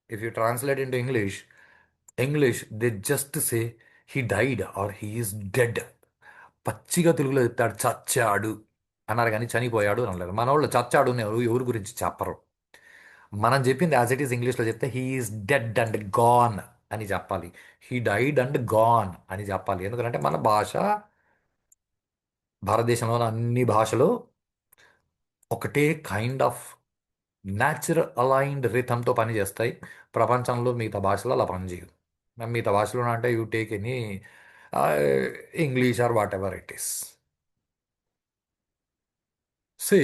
Speaker 1: if you translate into English they just say he died or he is dead. పచ్చిగా తెలుగులో చెప్తాడు చచ్చాడు అన్నారు, కానీ చనిపోయాడు అని అనలేదు. మన వాళ్ళు చచ్చాడు అని ఎవరు ఎవరి గురించి చెప్పరు. మనం చెప్పింది యాజ్ ఇట్ ఈస్ ఇంగ్లీష్లో చెప్తే హీఈస్ డెడ్ అండ్ గాన్ అని చెప్పాలి. హీ డైడ్ అండ్ గాన్ అని చెప్పాలి. ఎందుకంటే మన భాష భారతదేశంలోని అన్ని భాషలు ఒకటే కైండ్ ఆఫ్ న్యాచురల్ అలైన్డ్ రిథంతో పనిచేస్తాయి. ప్రపంచంలో మిగతా భాషలు అలా పనిచేయదు. మిగతా భాషలో అంటే you take any English or whatever it is. Say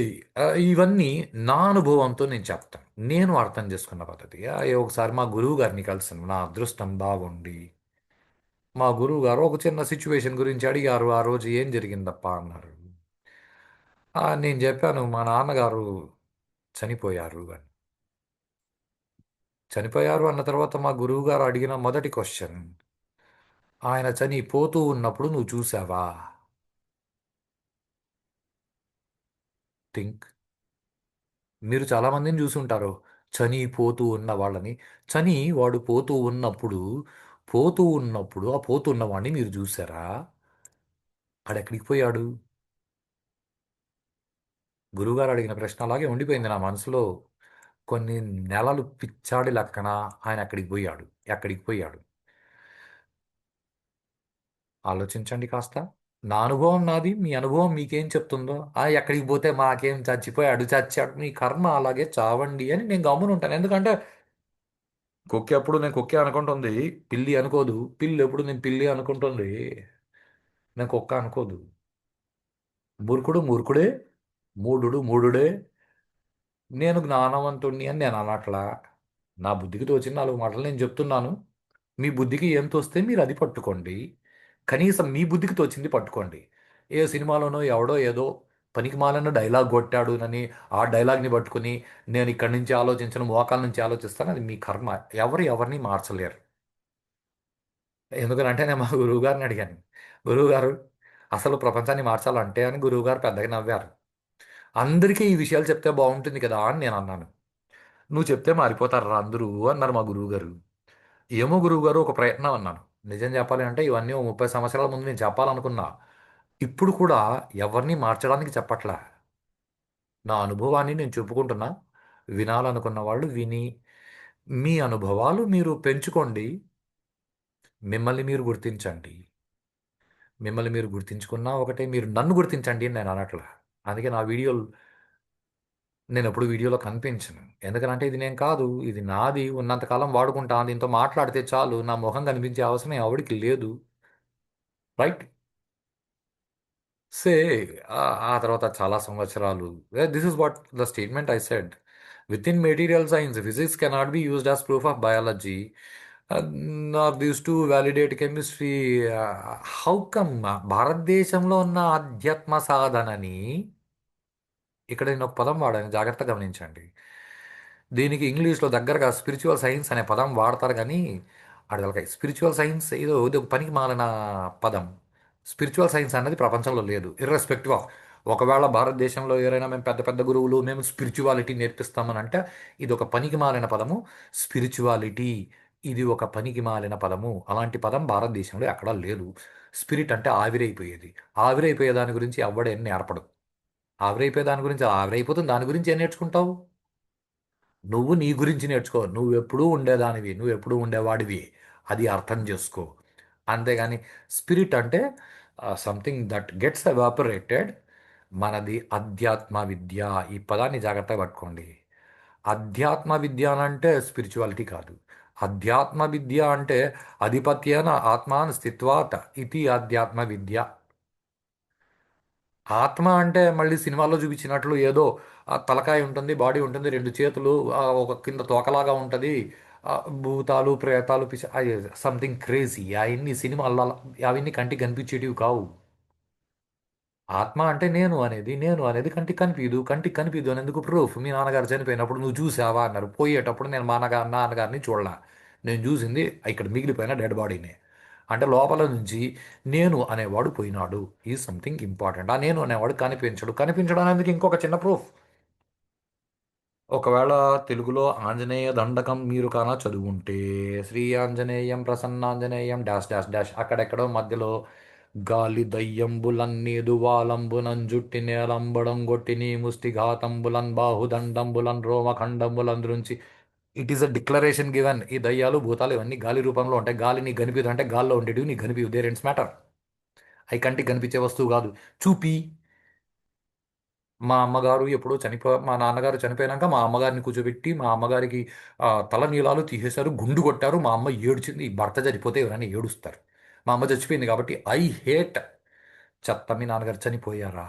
Speaker 1: ఇవన్నీ నా అనుభవంతో నేను చెప్తాను. నేను అర్థం చేసుకున్న పద్ధతి. ఒకసారి మా గురువు గారిని కలిసాను. నా అదృష్టం బాగుండి మా గురువు గారు ఒక చిన్న సిచ్యువేషన్ గురించి అడిగారు. ఆ రోజు ఏం జరిగిందప్పా అన్నారు. నేను చెప్పాను మా నాన్నగారు చనిపోయారు అని. చనిపోయారు అన్న తర్వాత మా గురువు గారు అడిగిన మొదటి క్వశ్చన్, ఆయన చనిపోతూ ఉన్నప్పుడు నువ్వు చూసావా? థింక్. మీరు చాలామందిని చూసుంటారు చనిపోతూ ఉన్న వాళ్ళని. వాడు పోతూ ఉన్నప్పుడు ఆ పోతున్నవాడిని మీరు చూసారా? ఆడెక్కడికి పోయాడు? గురువుగారు అడిగిన ప్రశ్న అలాగే ఉండిపోయింది నా మనసులో. కొన్ని నెలలు పిచ్చాడి లెక్కన ఆయన అక్కడికి పోయాడు. ఎక్కడికి పోయాడు? ఆలోచించండి కాస్త. నా అనుభవం నాది, మీ అనుభవం మీకేం చెప్తుందో. ఎక్కడికి పోతే మాకేం, చచ్చిపోయాడు చచ్చాడు మీ కర్మ, అలాగే చావండి అని నేను గమ్మున ఉంటాను. ఎందుకంటే కుక్క ఎప్పుడు నేను కుక్కే అనుకుంటుంది, పిల్లి అనుకోదు. పిల్లి ఎప్పుడు నేను పిల్లి అనుకుంటుంది, నేను కుక్క అనుకోదు. మూర్ఖుడు మూర్ఖుడే, మూఢుడు మూఢుడే. నేను జ్ఞానవంతుణ్ణి అని నేను అనట్లా. నా బుద్ధికి తోచిన 4 మాటలు నేను చెప్తున్నాను. మీ బుద్ధికి ఏం తోస్తే మీరు అది పట్టుకోండి. కనీసం మీ బుద్ధికి తోచింది పట్టుకోండి. ఏ సినిమాలోనో ఎవడో ఏదో పనికిమాలిన డైలాగ్ కొట్టాడునని ఆ డైలాగ్ని పట్టుకుని నేను ఇక్కడి నుంచి ఆలోచించను, మోకాల నుంచి ఆలోచిస్తాను, అది మీ కర్మ. ఎవరిని మార్చలేరు. ఎందుకంటే నేను మా గురువుగారిని అడిగాను, గురువుగారు అసలు ప్రపంచాన్ని మార్చాలంటే అని. గురువుగారు పెద్దగా నవ్వారు. అందరికీ ఈ విషయాలు చెప్తే బాగుంటుంది కదా అని నేను అన్నాను. నువ్వు చెప్తే మారిపోతారా అందరూ అన్నారు మా గురువుగారు. ఏమో గురువుగారు, ఒక ప్రయత్నం అన్నాను. నిజం చెప్పాలి అంటే ఇవన్నీ ఓ 30 సంవత్సరాల ముందు నేను చెప్పాలనుకున్నా. ఇప్పుడు కూడా ఎవరిని మార్చడానికి చెప్పట్లా. నా అనుభవాన్ని నేను చెప్పుకుంటున్నా. వినాలనుకున్న వాళ్ళు విని మీ అనుభవాలు మీరు పెంచుకోండి. మిమ్మల్ని మీరు గుర్తించండి. మిమ్మల్ని మీరు గుర్తించుకున్నా ఒకటే, మీరు నన్ను గుర్తించండి అని నేను అనట్లా. అందుకే నా వీడియోలు నేను ఎప్పుడు వీడియోలో కనిపించను. ఎందుకంటే ఇది నేను కాదు, ఇది నాది. ఉన్నంతకాలం వాడుకుంటా. దీంతో మాట్లాడితే చాలు, నా ముఖం కనిపించే అవసరం ఎవడికి లేదు. రైట్. సే ఆ ఆ తర్వాత చాలా సంవత్సరాలు, this is what the statement I said. Within material science physics cannot be used as proof of biology, or these to validate chemistry. How come? భారతదేశంలో ఉన్న అధ్యాత్మ సాధనని, ఇక్కడ నేను ఒక పదం వాడాను, జాగ్రత్తగా గమనించండి. దీనికి ఇంగ్లీష్లో దగ్గరగా స్పిరిచువల్ సైన్స్ అనే పదం వాడతారు కానీ అడగలకాయ. స్పిరిచువల్ సైన్స్ ఏదో ఇది ఒక పనికి మాలిన పదం. స్పిరిచువల్ సైన్స్ అనేది ప్రపంచంలో లేదు, ఇర్రెస్పెక్టివ్ ఆఫ్. ఒకవేళ భారతదేశంలో ఎవరైనా మేము పెద్ద పెద్ద గురువులు మేము స్పిరిచువాలిటీ నేర్పిస్తామని అంటే ఇది ఒక పనికి మాలిన పదము. స్పిరిచువాలిటీ ఇది ఒక పనికి మాలిన పదము. అలాంటి పదం భారతదేశంలో ఎక్కడా లేదు. స్పిరిట్ అంటే ఆవిరైపోయేది. ఆవిరైపోయే దాని గురించి ఎవడేం నేర్పడు. ఆవిరైపోయే దాని గురించి ఆవిరైపోతుంది, దాని గురించి ఏం నేర్చుకుంటావు? నువ్వు నీ గురించి నేర్చుకో. నువ్వెప్పుడూ ఉండేదానివి, నువ్వెప్పుడూ ఉండేవాడివి. అది అర్థం చేసుకో. అంతేగాని స్పిరిట్ అంటే సంథింగ్ దట్ గెట్స్ ఎవాపరేటెడ్. మనది అధ్యాత్మ విద్య. ఈ పదాన్ని జాగ్రత్తగా పట్టుకోండి. అధ్యాత్మ విద్య అని అంటే స్పిరిచువాలిటీ కాదు. అధ్యాత్మ విద్య అంటే అధిపత్యేన ఆత్మాన్ స్థిత్వాత్ ఇది అధ్యాత్మ విద్య. ఆత్మ అంటే మళ్ళీ సినిమాల్లో చూపించినట్లు ఏదో తలకాయ ఉంటుంది, బాడీ ఉంటుంది, 2 చేతులు, ఒక కింద తోకలాగా ఉంటుంది, ఆ, భూతాలు ప్రేతాలు సంథింగ్ క్రేజీ. అవన్నీ సినిమాల్లో అవన్నీ కంటికి కనిపించేటివి కావు. ఆత్మ అంటే నేను అనేది కంటికి కనిపించదు అనేందుకు ప్రూఫ్. మీ నాన్నగారు చనిపోయినప్పుడు నువ్వు చూసావా అన్నారు. పోయేటప్పుడు నేను మా నాన్నగారిని చూడలా. నేను చూసింది ఇక్కడ మిగిలిపోయిన డెడ్ బాడీనే. అంటే లోపల నుంచి నేను అనేవాడు పోయినాడు. ఈ సంథింగ్ ఇంపార్టెంట్. ఆ నేను అనేవాడు కనిపించడం అనేది ఇంకొక చిన్న ప్రూఫ్. ఒకవేళ తెలుగులో ఆంజనేయ దండకం మీరు కానా చదువుంటే, Shri Anjaneyam ప్రసన్నాంజనేయం dash dash dash అక్కడెక్కడో మధ్యలో గాలి దయ్యంబులన్నీదు వాలంబునం జుట్టి నేలంబడం గొట్టి నీ ముష్టిఘాతంబులన్ బాహుదండంబులన్ రోమఖండంబులన్ దృంచి. It is a declaration given. ఈ దయ్యాలు భూతాలు ఇవన్నీ గాలి రూపంలో ఉంటాయి. గాలి నీకు కనిపిదు అంటే గాల్లో ఉండేటివి నీకు కనిపివు. There ends matter. అవి కంటికి కనిపించే వస్తువు కాదు. చూపి. మా అమ్మగారు ఎప్పుడో మా నాన్నగారు చనిపోయాక మా అమ్మగారిని కూర్చోబెట్టి మా అమ్మగారికి తల నీలాలు తీసేశారు, గుండు కొట్టారు. మా అమ్మ ఏడ్చింది. భర్త చనిపోతే ఎవరైనా ఏడుస్తారు. మా అమ్మ చచ్చిపోయింది కాబట్టి ఐ హేట్. చెత్త, మీ నాన్నగారు చనిపోయారా?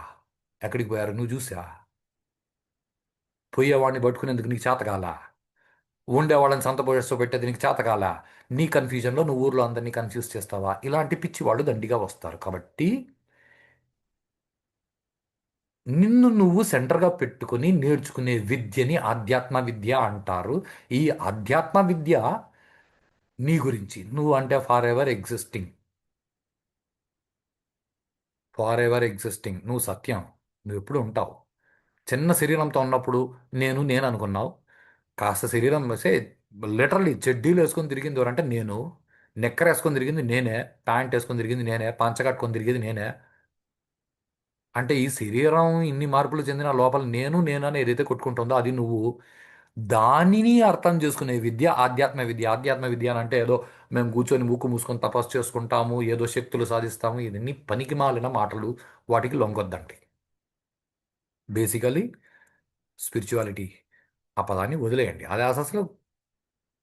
Speaker 1: ఎక్కడికి పోయారు నువ్వు చూసా? పోయేవాడిని పట్టుకునేందుకు నీకు చేతకాల? ఉండేవాళ్ళని సంత పోయేస్తూ పెట్టేది నీకు చేతకాల? నీ కన్ఫ్యూజన్లో నువ్వు ఊర్లో అందరినీ కన్ఫ్యూజ్ చేస్తావా? ఇలాంటి పిచ్చి వాళ్ళు దండిగా వస్తారు. కాబట్టి నిన్ను నువ్వు సెంటర్గా పెట్టుకుని నేర్చుకునే విద్యని ఆధ్యాత్మ విద్య అంటారు. ఈ ఆధ్యాత్మ విద్య నీ గురించి, నువ్వు అంటే forever existing. Forever existing, నువ్వు సత్యం. నువ్వు ఎప్పుడు ఉంటావు. చిన్న శరీరంతో ఉన్నప్పుడు నేను అనుకున్నావు. కాస్త శరీరం వస్తే లిటరల్లీ చెడ్డీలు వేసుకొని తిరిగింది ఎవరంటే నేను. నిక్కర్ వేసుకొని తిరిగింది నేనే. ప్యాంట్ వేసుకొని తిరిగింది నేనే. పంచ కట్టుకొని తిరిగేది నేనే. అంటే ఈ శరీరం ఇన్ని మార్పులు చెందిన లోపల నేను అని ఏదైతే కొట్టుకుంటుందో అది నువ్వు. దానిని అర్థం చేసుకునే విద్య ఆధ్యాత్మ విద్య. ఆధ్యాత్మ విద్య అని అంటే ఏదో మేము కూర్చొని ముక్కు మూసుకొని తపస్సు చేసుకుంటాము, ఏదో శక్తులు సాధిస్తాము, ఇవన్నీ పనికి మాలిన మాటలు. వాటికి లొంగొద్దండి. బేసికలీ స్పిరిచువాలిటీ ఆ పదాన్ని వదిలేయండి. అది అసలు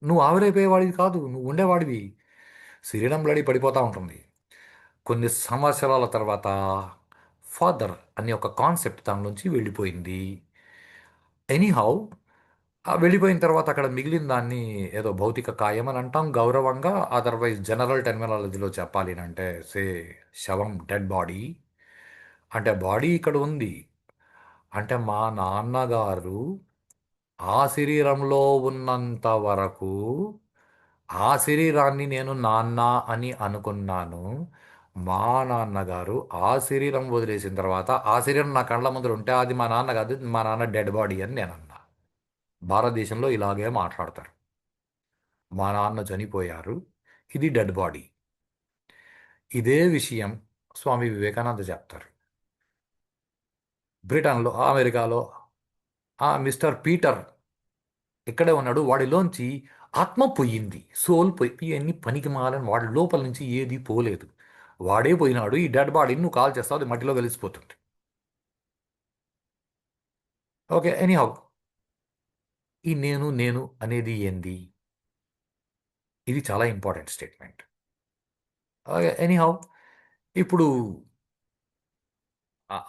Speaker 1: నువ్వు ఆవిరైపోయేవాడివి కాదు, నువ్వు ఉండేవాడివి. శరీరం బ్లడీ పడిపోతూ ఉంటుంది. కొన్ని సంవత్సరాల తర్వాత ఫాదర్ అనే ఒక కాన్సెప్ట్ దాని నుంచి వెళ్ళిపోయింది. ఎనీహౌ, వెళ్ళిపోయిన తర్వాత అక్కడ మిగిలిన దాన్ని ఏదో భౌతిక కాయం అని అంటాం గౌరవంగా. అదర్వైజ్ జనరల్ టెర్మినాలజీలో చెప్పాలి అంటే సే శవం, డెడ్ బాడీ. అంటే బాడీ ఇక్కడ ఉంది. అంటే మా నాన్నగారు ఆ శరీరంలో ఉన్నంత వరకు ఆ శరీరాన్ని నేను నాన్న అని అనుకున్నాను. మా నాన్నగారు ఆ శరీరం వదిలేసిన తర్వాత ఆ శరీరం నా కళ్ళ ముందర ఉంటే అది మా నాన్న కాదు, మా నాన్న డెడ్ బాడీ అని నేను అన్నా. భారతదేశంలో ఇలాగే మాట్లాడతారు. మా నాన్న చనిపోయారు, ఇది డెడ్ బాడీ. ఇదే విషయం స్వామి వివేకానంద చెప్తారు. బ్రిటన్లో, అమెరికాలో ఆ మిస్టర్ పీటర్ ఇక్కడే ఉన్నాడు. వాడిలోంచి ఆత్మ పోయింది, సోల్ పోయి, ఇవన్నీ పనికి మాలని వాడి లోపల నుంచి ఏది పోలేదు. వాడే పోయినాడు. ఈ డెడ్ బాడీని నువ్వు కాల్ చేస్తావు, అది మట్టిలో కలిసిపోతుంది. ఓకే, ఎనీహౌ, ఈ నేను అనేది ఏంది? ఇది చాలా ఇంపార్టెంట్ స్టేట్మెంట్. ఓకే, ఎనీహౌ, ఇప్పుడు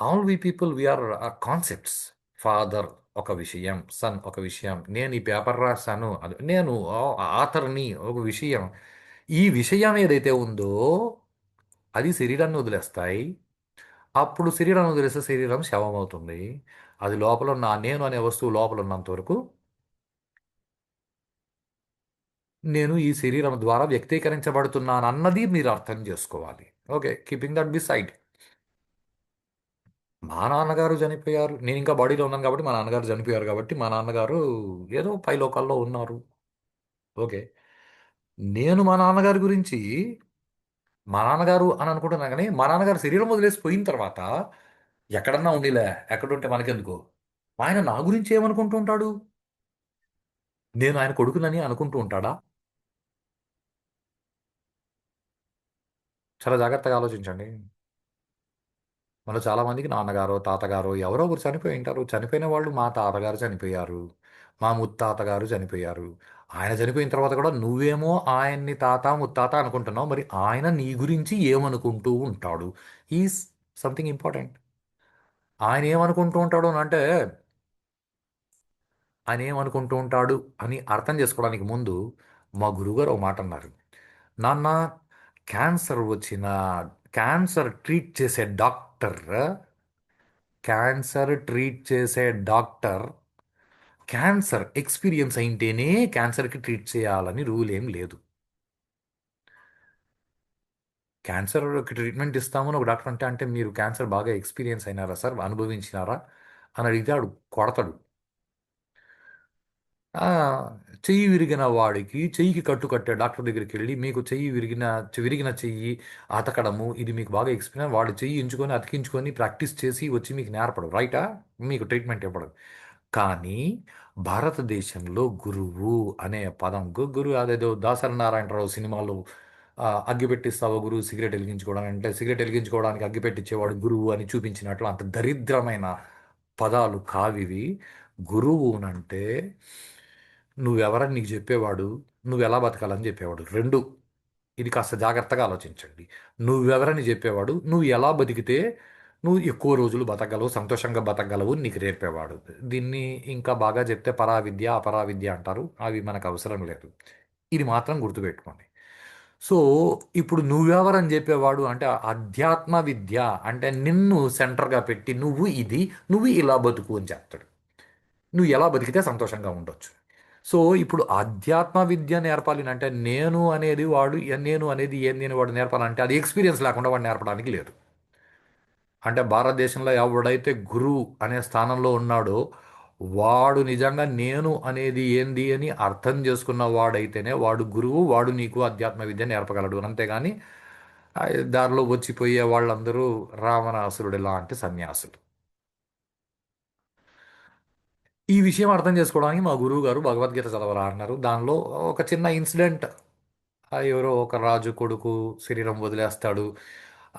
Speaker 1: all we people we are concepts. Father ఒక విషయం, సన్ ఒక విషయం, నేను ఈ పేపర్ రాశాను అది నేను ఆథర్ని ఒక విషయం. ఈ విషయం ఏదైతే ఉందో అది శరీరాన్ని వదిలేస్తాయి. అప్పుడు శరీరాన్ని వదిలేస్తే శరీరం శవం అవుతుంది. అది లోపల ఉన్న ఆ నేను అనే వస్తువు లోపల ఉన్నంత వరకు నేను ఈ శరీరం ద్వారా వ్యక్తీకరించబడుతున్నాను అన్నది మీరు అర్థం చేసుకోవాలి. ఓకే, కీపింగ్ దట్ బిసైడ్, మా నాన్నగారు చనిపోయారు. నేను ఇంకా బాడీలో ఉన్నాను కాబట్టి మా నాన్నగారు చనిపోయారు కాబట్టి మా నాన్నగారు ఏదో పై లోకాల్లో ఉన్నారు. ఓకే, నేను మా నాన్నగారి గురించి మా నాన్నగారు అని అనుకుంటున్నా కానీ మా నాన్నగారు శరీరం వదిలేసి పోయిన తర్వాత ఎక్కడన్నా ఉండిలే, ఎక్కడుంటే మనకెందుకు. ఆయన నా గురించి ఏమనుకుంటూ ఉంటాడు? నేను ఆయన కొడుకునని అనుకుంటూ ఉంటాడా? చాలా జాగ్రత్తగా ఆలోచించండి. మనలో చాలా మందికి నాన్నగారో తాతగారో ఎవరో ఒకరు చనిపోయి ఉంటారు. చనిపోయిన వాళ్ళు మా తాతగారు చనిపోయారు, మా ముత్తాతగారు చనిపోయారు. ఆయన చనిపోయిన తర్వాత కూడా నువ్వేమో ఆయన్ని తాత ముత్తాత అనుకుంటున్నావు. మరి ఆయన నీ గురించి ఏమనుకుంటూ ఉంటాడు? Is something important. ఆయన ఏమనుకుంటూ ఉంటాడు అని అంటే ఆయన ఏమనుకుంటూ ఉంటాడు అని అర్థం చేసుకోవడానికి ముందు మా గురువుగారు ఒక మాట అన్నారు. నాన్న, క్యాన్సర్ వచ్చిన క్యాన్సర్ ట్రీట్ చేసే డాక్టర్ క్యాన్సర్ ట్రీట్ చేసే డాక్టర్ క్యాన్సర్ ఎక్స్పీరియన్స్ అయింటేనే క్యాన్సర్కి ట్రీట్ చేయాలని రూల్ ఏం లేదు. క్యాన్సర్కి ట్రీట్మెంట్ ఇస్తామని ఒక డాక్టర్ అంటే మీరు క్యాన్సర్ బాగా ఎక్స్పీరియన్స్ అయినారా సార్, అనుభవించినారా అని అడిగితే ఆడు కొడతాడు. ఆ, చెయ్యి విరిగిన వాడికి చెయ్యికి కట్టు కట్టే డాక్టర్ దగ్గరికి వెళ్ళి మీకు చెయ్యి విరిగిన చెయ్యి అతకడము ఇది మీకు బాగా ఎక్స్పీరియన్స్ వాడు చెయ్యి ఎంచుకొని అతికించుకొని ప్రాక్టీస్ చేసి వచ్చి మీకు నేర్పడు రైటా మీకు ట్రీట్మెంట్ ఇవ్వడం. కానీ భారతదేశంలో గురువు అనే పదం గురు అదేదో దాసరి నారాయణరావు సినిమాలో అగ్గి పెట్టిస్తావా గురువు సిగరెట్ వెలిగించుకోవడానికి అంటే సిగరెట్ వెలిగించుకోవడానికి అగ్గి పెట్టించేవాడు గురువు అని చూపించినట్లు అంత దరిద్రమైన పదాలు కావివి. గురువునంటే నువ్వెవరని నీకు చెప్పేవాడు, నువ్వు ఎలా బతకాలని చెప్పేవాడు రెండు. ఇది కాస్త జాగ్రత్తగా ఆలోచించండి. నువ్వెవరని చెప్పేవాడు, నువ్వు ఎలా బతికితే నువ్వు ఎక్కువ రోజులు బతకగలవు, సంతోషంగా బతకగలవు అని నీకు నేర్పేవాడు. దీన్ని ఇంకా బాగా చెప్తే పరావిద్య అపరావిద్య అంటారు, అవి మనకు అవసరం లేదు. ఇది మాత్రం గుర్తుపెట్టుకోండి. సో ఇప్పుడు నువ్వెవరని చెప్పేవాడు అంటే అధ్యాత్మ విద్య అంటే నిన్ను సెంటర్గా పెట్టి నువ్వు ఇలా బతుకు అని చెప్తాడు. నువ్వు ఎలా బతికితే సంతోషంగా ఉండొచ్చు. సో ఇప్పుడు ఆధ్యాత్మ విద్య నేర్పాలి అంటే నేను అనేది ఏంది అని వాడు నేర్పాలంటే అది ఎక్స్పీరియన్స్ లేకుండా వాడు నేర్పడానికి లేదు. అంటే భారతదేశంలో ఎవడైతే గురువు అనే స్థానంలో ఉన్నాడో వాడు నిజంగా నేను అనేది ఏంది అని అర్థం చేసుకున్న వాడైతేనే వాడు గురువు, వాడు నీకు అధ్యాత్మ విద్య నేర్పగలడు. అంతేగాని ఆ, దారిలో వచ్చిపోయే వాళ్ళందరూ రావణాసురుడి లాంటి సన్యాసులు. ఈ విషయం అర్థం చేసుకోవడానికి మా గురువు గారు భగవద్గీత చదవరా అన్నారు. దానిలో ఒక చిన్న ఇన్సిడెంట్, ఎవరో ఒక రాజు కొడుకు శరీరం వదిలేస్తాడు.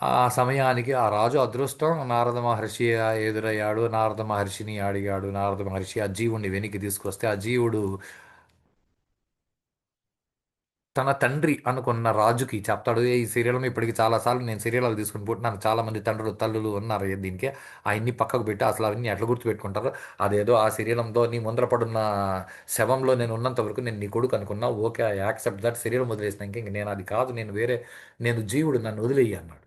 Speaker 1: ఆ సమయానికి ఆ రాజు అదృష్టం నారద మహర్షి ఎదురయ్యాడు. నారద మహర్షిని అడిగాడు. నారద మహర్షి ఆ జీవుణ్ణి వెనక్కి తీసుకొస్తే ఆ జీవుడు తన తండ్రి అనుకున్న రాజుకి చెప్తాడు. ఈ సీరియల్ ఇప్పటికి చాలాసార్లు నేను సీరియల్ తీసుకుని పుట్టినాను, చాలా మంది తండ్రులు తల్లులు ఉన్నారు దీనికి, అవన్నీ పక్కకు పెట్టి అసలు అవన్నీ ఎట్లా గుర్తుపెట్టుకుంటారు. అదేదో ఆ శరీరంలో నీ ముందర పడున్న శవంలో నేను ఉన్నంత వరకు నేను నీ కొడుకు అనుకున్నా, ఓకే ఐ యాక్సెప్ట్ దట్. శరీరం వదిలేసినాక ఇంక నేను అది కాదు, నేను వేరే, నేను జీవుడు, నన్ను వదిలేయి అన్నాడు.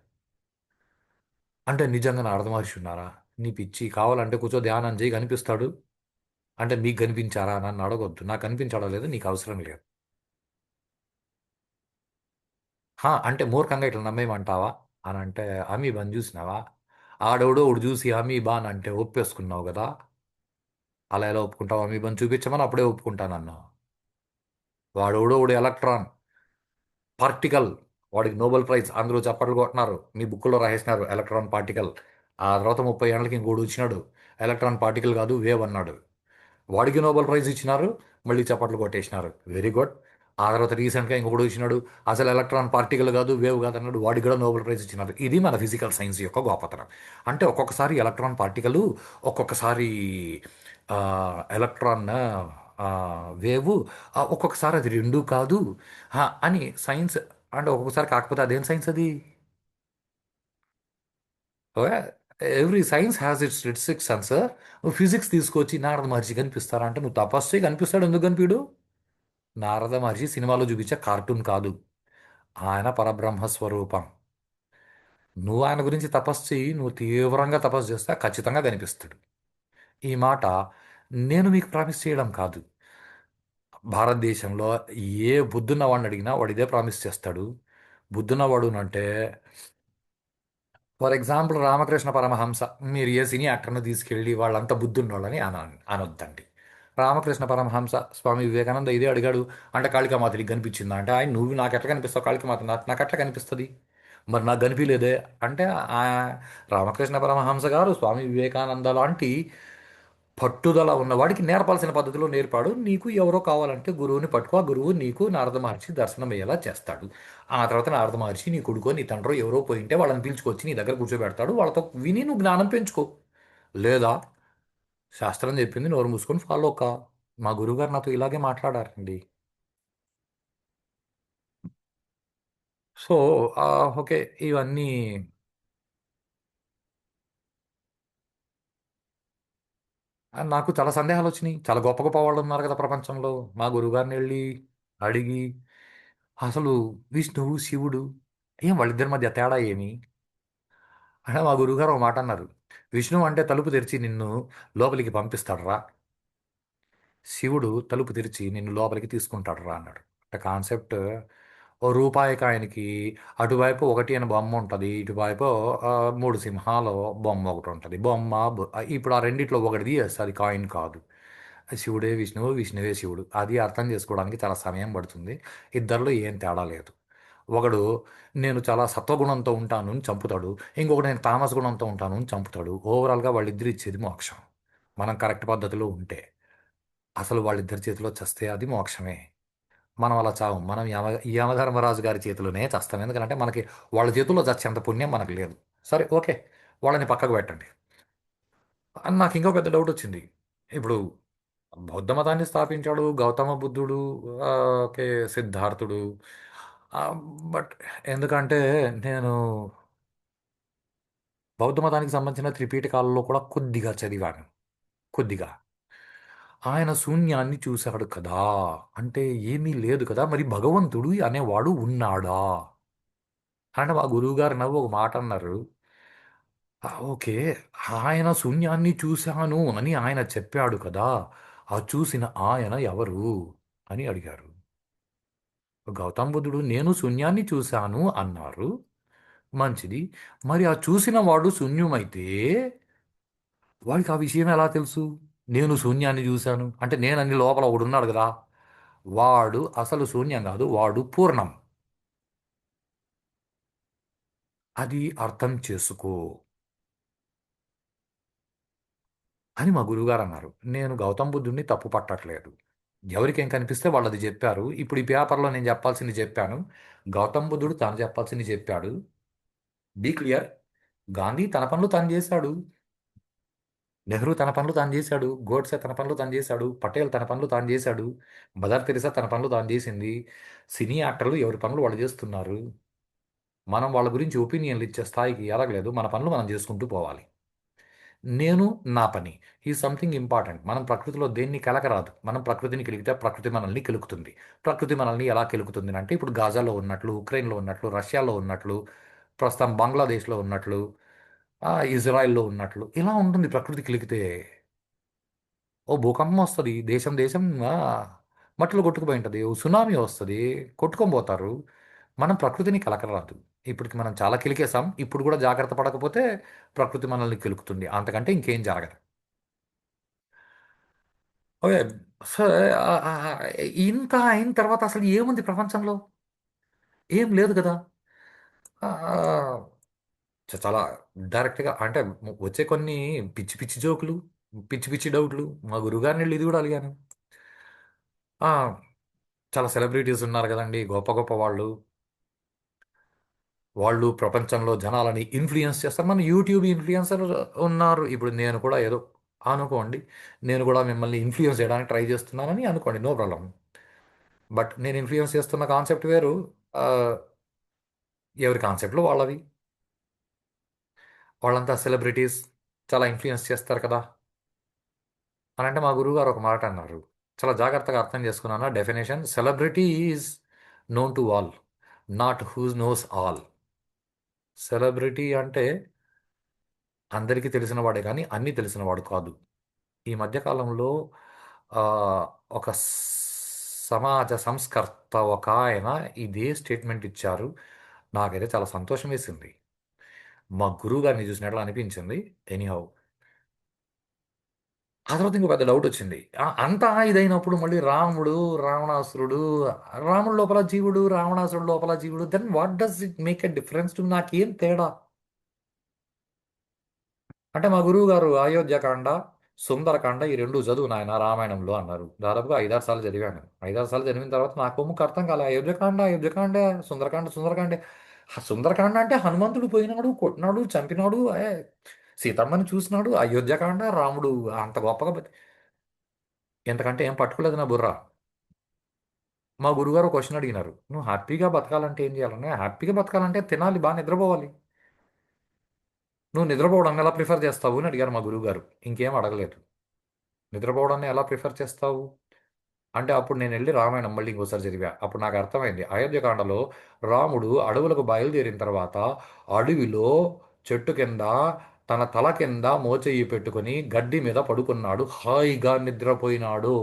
Speaker 1: అంటే నిజంగా నా అర్థ మహర్షి ఉన్నారా? నీ పిచ్చి, కావాలంటే కూర్చో ధ్యానం చేయి కనిపిస్తాడు. అంటే మీకు కనిపించారా నన్ను అడగొద్దు, నాకు కనిపించడం లేదు, నీకు అవసరం లేదు. అంటే మూర్ఖంగా ఇట్లా నమ్మేయమంటావా అని అంటే, అమీబాని చూసినావా? ఆడెవడో ఒకడు చూసి అమీబా అని అంటే ఒప్పేసుకున్నావు కదా. అలా ఎలా ఒప్పుకుంటావు? అమీబాని చూపించమని అప్పుడే ఒప్పుకుంటానన్నా. వాడెవడో ఒకడు ఎలక్ట్రాన్ పార్టికల్, వాడికి నోబెల్ ప్రైజ్ అందరూ చప్పట్లు కొట్టినారు, మీ బుక్లో రాసేసినారు ఎలక్ట్రాన్ పార్టికల్. ఆ తర్వాత 30 ఏళ్ళకి ఇంకోటి వచ్చినాడు, ఎలక్ట్రాన్ పార్టికల్ కాదు వేవ్ అన్నాడు. వాడికి నోబెల్ ప్రైజ్ ఇచ్చినారు, మళ్ళీ చప్పట్లు కొట్టేసినారు, వెరీ గుడ్. ఆ తర్వాత రీసెంట్గా ఇంకొకటి ఇచ్చినాడు, అసలు ఎలక్ట్రాన్ పార్టికల్ కాదు వేవ్ కాదు అన్నాడు, వాడికి కూడా నోబెల్ ప్రైజ్ ఇచ్చినారు. ఇది మన ఫిజికల్ సైన్స్ యొక్క గొప్పతనం. అంటే ఒక్కొక్కసారి ఎలక్ట్రాన్ పార్టికల్, ఒక్కొక్కసారి ఎలక్ట్రాన్ వేవ్, ఒక్కొక్కసారి అది రెండు కాదు అని సైన్స్. అంటే ఒక్కొక్కసారి కాకపోతే అదేం సైన్స్ అది? Every science has its six answer. నువ్వు ఫిజిక్స్ తీసుకొచ్చి నారద మహర్షి కనిపిస్తారా అంటే నువ్వు తపస్సు చేయి కనిపిస్తాడు, ఎందుకు కనిపించడు? నారద మహర్షి సినిమాలో చూపించే కార్టూన్ కాదు, ఆయన పరబ్రహ్మ స్వరూపం. నువ్వు ఆయన గురించి తపస్సు చెయ్యి, నువ్వు తీవ్రంగా తపస్సు చేస్తే ఖచ్చితంగా కనిపిస్తాడు. ఈ మాట నేను మీకు ప్రామిస్ చేయడం కాదు. భారతదేశంలో ఏ బుద్ధున్న వాడిని అడిగినా వాడు ఇదే ప్రామిస్ చేస్తాడు. బుద్ధున్నవాడు అంటే ఫర్ ఎగ్జాంపుల్ రామకృష్ణ పరమహంస, మీరు ఏ సినీ యాక్టర్ను తీసుకెళ్ళి వాళ్ళంతా బుద్ధున్నోళ్ళని అనొద్దండి. రామకృష్ణ పరమహంస స్వామి వివేకానంద ఇదే అడిగాడు. అంటే కాళికామాత నీకు కనిపించిందా అంటే, ఆయన నువ్వు నాకు ఎట్లా కనిపిస్తావు కాళికామాత, నాకు ఎట్లా కనిపిస్తుంది, మరి నాకు కనిపించలేదే అంటే, ఆ రామకృష్ణ పరమహంస గారు స్వామి వివేకానంద లాంటి పట్టుదల ఉన్నవాడికి నేర్పాల్సిన పద్ధతిలో నేర్పాడు. నీకు ఎవరో కావాలంటే గురువుని పట్టుకో, ఆ గురువు నీకు నారద మహర్షి దర్శనం అయ్యేలా చేస్తాడు. ఆ తర్వాత నారద మహర్షి నీ కొడుకో నీ తండ్రో ఎవరో పోయింటే వాళ్ళని పిలుచుకొచ్చి నీ దగ్గర కూర్చోబెడతాడు, వాళ్ళతో విని నువ్వు జ్ఞానం పెంచుకో. లేదా శాస్త్రం చెప్పింది నోరు మూసుకొని ఫాలో కా. మా గురువుగారు నాతో ఇలాగే మాట్లాడారండి. సో ఓకే, ఇవన్నీ నాకు చాలా సందేహాలు వచ్చినాయి. చాలా గొప్ప గొప్ప వాళ్ళు ఉన్నారు కదా ప్రపంచంలో. మా గురువుగారిని వెళ్ళి అడిగి అసలు విష్ణువు శివుడు ఏం వాళ్ళిద్దరి మధ్య తేడా ఏమి అంటే, మా గురువుగారు ఒక మాట అన్నారు. విష్ణువు అంటే తలుపు తెరిచి నిన్ను లోపలికి పంపిస్తాడు రా, శివుడు తలుపు తెరిచి నిన్ను లోపలికి తీసుకుంటాడు రా అన్నాడు. అంటే కాన్సెప్ట్, ఓ రూపాయి కాయనికి అటువైపు ఒకటి అని బొమ్మ ఉంటుంది, ఇటువైపు ఆ, మూడు సింహాలు బొమ్మ ఒకటి ఉంటుంది. ఇప్పుడు ఆ రెండిట్లో ఒకటి తీయేస్తే అది కాయిన్ కాదు. శివుడే విష్ణువు, విష్ణువే శివుడు. అది అర్థం చేసుకోవడానికి చాలా సమయం పడుతుంది. ఇద్దరిలో ఏం తేడా లేదు. ఒకడు నేను చాలా సత్వగుణంతో ఉంటాను అని చంపుతాడు. ఇంకొకడు నేను తామస గుణంతో ఉంటాను అని చంపుతాడు. ఓవరాల్‌గా వాళ్ళిద్దరు ఇచ్చేది మోక్షం. మనం కరెక్ట్ పద్ధతిలో ఉంటే. అసలు వాళ్ళిద్దరి చేతిలో చస్తే అది మోక్షమే. మనం అలా చావం. మనం యమధర్మరాజు గారి చేతిలోనే చస్తాం. ఎందుకంటే మనకి వాళ్ళ చేతుల్లో చచ్చేంత పుణ్యం మనకు లేదు. సరే ఓకే. వాళ్ళని పక్కకు పెట్టండి. నాకు ఇంకో పెద్ద డౌట్ వచ్చింది. ఇప్పుడు బౌద్ధ మతాన్ని స్థాపించాడు గౌతమ బుద్ధుడు, ఓకే, సిద్ధార్థుడు. ఆ, బట్ ఎందుకంటే నేను బౌద్ధ మతానికి సంబంధించిన త్రిపీఠకాలలో కూడా కొద్దిగా చదివాను. కొద్దిగా. ఆయన శూన్యాన్ని చూశాడు కదా! అంటే ఏమీ లేదు కదా! మరి భగవంతుడు అనేవాడు ఉన్నాడా? అంటే మా గురువుగారు నవ్వి ఒక మాట అన్నారు. ఓకే. ఆయన శూన్యాన్ని చూశాను అని ఆయన చెప్పాడు కదా! ఆ చూసిన ఆయన ఎవరు? అని అడిగారు. గౌతమ బుద్ధుడు నేను శూన్యాన్ని చూశాను అన్నారు. మంచిది. మరి ఆ చూసిన వాడు శూన్యమైతే వాడికి ఆ విషయం ఎలా తెలుసు? నేను శూన్యాన్ని చూశాను. అంటే నేనన్ని లోపల ఒకడున్నాడు కదా! వాడు అసలు శూన్యం కాదు. వాడు పూర్ణం. అది అర్థం చేసుకో అని మా గురువుగారు అన్నారు. నేను గౌతమ్ బుద్ధుడిని తప్పు పట్టట్లేదు. ఎవరికేం కనిపిస్తే వాళ్ళది చెప్పారు. ఇప్పుడు ఈ పేపర్‌లో నేను చెప్పాల్సింది చెప్పాను. గౌతమ్ బుద్ధుడు తాను చెప్పాల్సింది చెప్పాడు. Be clear. గాంధీ తన పనులు తాను చేశాడు. నెహ్రూ తన పనులు తాను చేశాడు. గోడ్సే తన పనులు తాను చేశాడు. పటేల్ తన పనులు తాను చేశాడు. మదర్ తెరిసా తన పనులు తాను చేసింది. సినీ యాక్టర్లు ఎవరి పనులు వాళ్ళు చేస్తున్నారు. మనం వాళ్ళ గురించి ఒపీనియన్‌లు ఇచ్చే స్థాయికి ఎదగలేదు. మన పనులు మనం చేసుకుంటూ పోవాలి. నేను నా పని ఈ సంథింగ్ ఇంపార్టెంట్. మనం ప్రకృతిలో దేన్ని కెలకరాదు. మనం ప్రకృతిని కెలికితే ప్రకృతి మనల్ని కెలుకుతుంది. ప్రకృతి మనల్ని ఎలా కెలుకుతుంది అంటే ఇప్పుడు గాజాలో ఉన్నట్లు, ఉక్రెయిన్‌లో ఉన్నట్లు, రష్యాలో ఉన్నట్లు, ప్రస్తుతం బంగ్లాదేశ్‌లో ఉన్నట్లు, ఇజ్రాయెల్‌లో ఉన్నట్లు ఇలా ఉంటుంది ప్రకృతి కెలికితే. ఓ భూకంపం వస్తది. దేశం దేశం మట్టిలో కొట్టుకుపోయి ఉంటది. ఓ సునామీ వస్తది. కొట్టుకొని పోతారు. మనం ప్రకృతిని కలకరాదు. ఇప్పటికి మనం చాలా కెలికేసాం. ఇప్పుడు కూడా జాగ్రత్త పడకపోతే ప్రకృతి మనల్ని కెలుకుతుంది. అంతకంటే ఇంకేం జరగదు. ఓకే. సో, ఇంత అయిన తర్వాత అసలు ఏముంది ప్రపంచంలో? ఏం లేదు కదా! ఆహ్, చాలా డైరెక్ట్‌గా అంటే వచ్చే కొన్ని పిచ్చి పిచ్చి జోకులు, పిచ్చి పిచ్చి డౌట్‌లు మా గురువుగారిని ఎళ్లి ఇది కూడా అడిగాను. ఆ! చాలా సెలబ్రిటీస్ ఉన్నారు కదండీ! గొప్ప గొప్ప వాళ్ళు. వాళ్ళు ప్రపంచంలో జనాలని ఇన్‌ఫ్లూయెన్స్ చేస్తారు. మన యూట్యూబ్ ఇన్‌ఫ్లూయెన్సర్ ఉన్నారు. ఇప్పుడు నేను కూడా ఏదో అనుకోండి. నేను కూడా మిమ్మల్ని ఇన్‌ఫ్లూయెన్స్ చేయడానికి ట్రై చేస్తున్నానని అనుకోండి. No problem. బట్ నేను ఇన్‌ఫ్లూయెన్స్ చేస్తున్న కాన్సెప్ట్ వేరు. ఆహ్, ఎవరి కాన్సెప్ట్‌లు వాళ్ళవి. వాళ్ళంతా సెలబ్రిటీస్. చాలా ఇన్‌ఫ్లూయెన్స్ చేస్తారు కదా! అనంటే మా గురువుగారు ఒక మాట అన్నారు. చాలా జాగ్రత్తగా అర్థం చేసుకున్నాను. Definition celebrity is known to all. Not who knows all. Celebrity అంటే అందరికీ తెలిసిన వాడే కానీ అన్నీ తెలిసిన వాడు కాదు. ఈ మధ్య కాలంలో ఒక సమాజ సంస్కర్త ఒకాయన ఇదే స్టేట్మెంట్ ఇచ్చారు. నాకైతే చాలా సంతోషం వేసింది. మా గురువుగారిని చూసినట్లు అనిపించింది. ఎనీహౌ ఆ తర్వాత ఇంకో పెద్ద డౌటొచ్చింది. అంతా ఇదైనప్పుడు మళ్ళీ రాముడు, రావణాసురుడు, రాముడు లోపల జీవుడు, రావణాసురుడు లోపల జీవుడు. Then what does it make a difference to నాకేం తేడా? అంటే మా గురువుగారు అయోధ్యకాండ, సుందరకాండ ఈ 2 చదువు నాయన రామాయణంలో అన్నారు. దాదాపుగా 5, 6 సార్లు చదివాను. 5, 6 సార్లు చదివిన తర్వాత నాకు ముక్క అర్థం కాలే. అయోధ్యకాండ, అయోధ్యకాండే, సుందరకాండ, సుందరకాండే. సుందరకాండ అంటే హనుమంతుడు పోయినాడు, కొట్టినాడు, చంపినాడు. సీతమ్మని చూసినాడు. అయోధ్యకాండ రాముడు అంత గొప్పగా ఇంతకంటే ఏం పట్టుకోలేదు నా బుర్ర. మా గురువుగారు ఒక క్వశ్చన్ అడిగినారు. "నువ్వు హ్యాపీగా బతకాలంటే ఏం చేయాలన్నా?" హ్యాపీగా బతకాలంటే తినాలి, బాగా నిద్రపోవాలి. "నువ్వు నిద్రపోవడం ఎలా ప్రిఫర్ చేస్తావు?" అని అడిగారు మా గురువుగారు. ఇంకేం అడగలేదు. నిద్రపోవడాన్ని ఎలా ప్రిఫర్ చేస్తావు? అంటే అప్పుడు నేనెళ్ళి రామాయణం మళ్ళీ ఇంకోసారి చదివా. అప్పుడు నాకు అర్థమైంది. అయోధ్యకాండలో రాముడు అడవులకు బయలుదేరిన తర్వాత అడవిలో చెట్టు కింద తన తల కింద మోచెయ్యి పెట్టుకొని గడ్డి మీద పడుకున్నాడు. హాయిగా నిద్రపోయినాడు.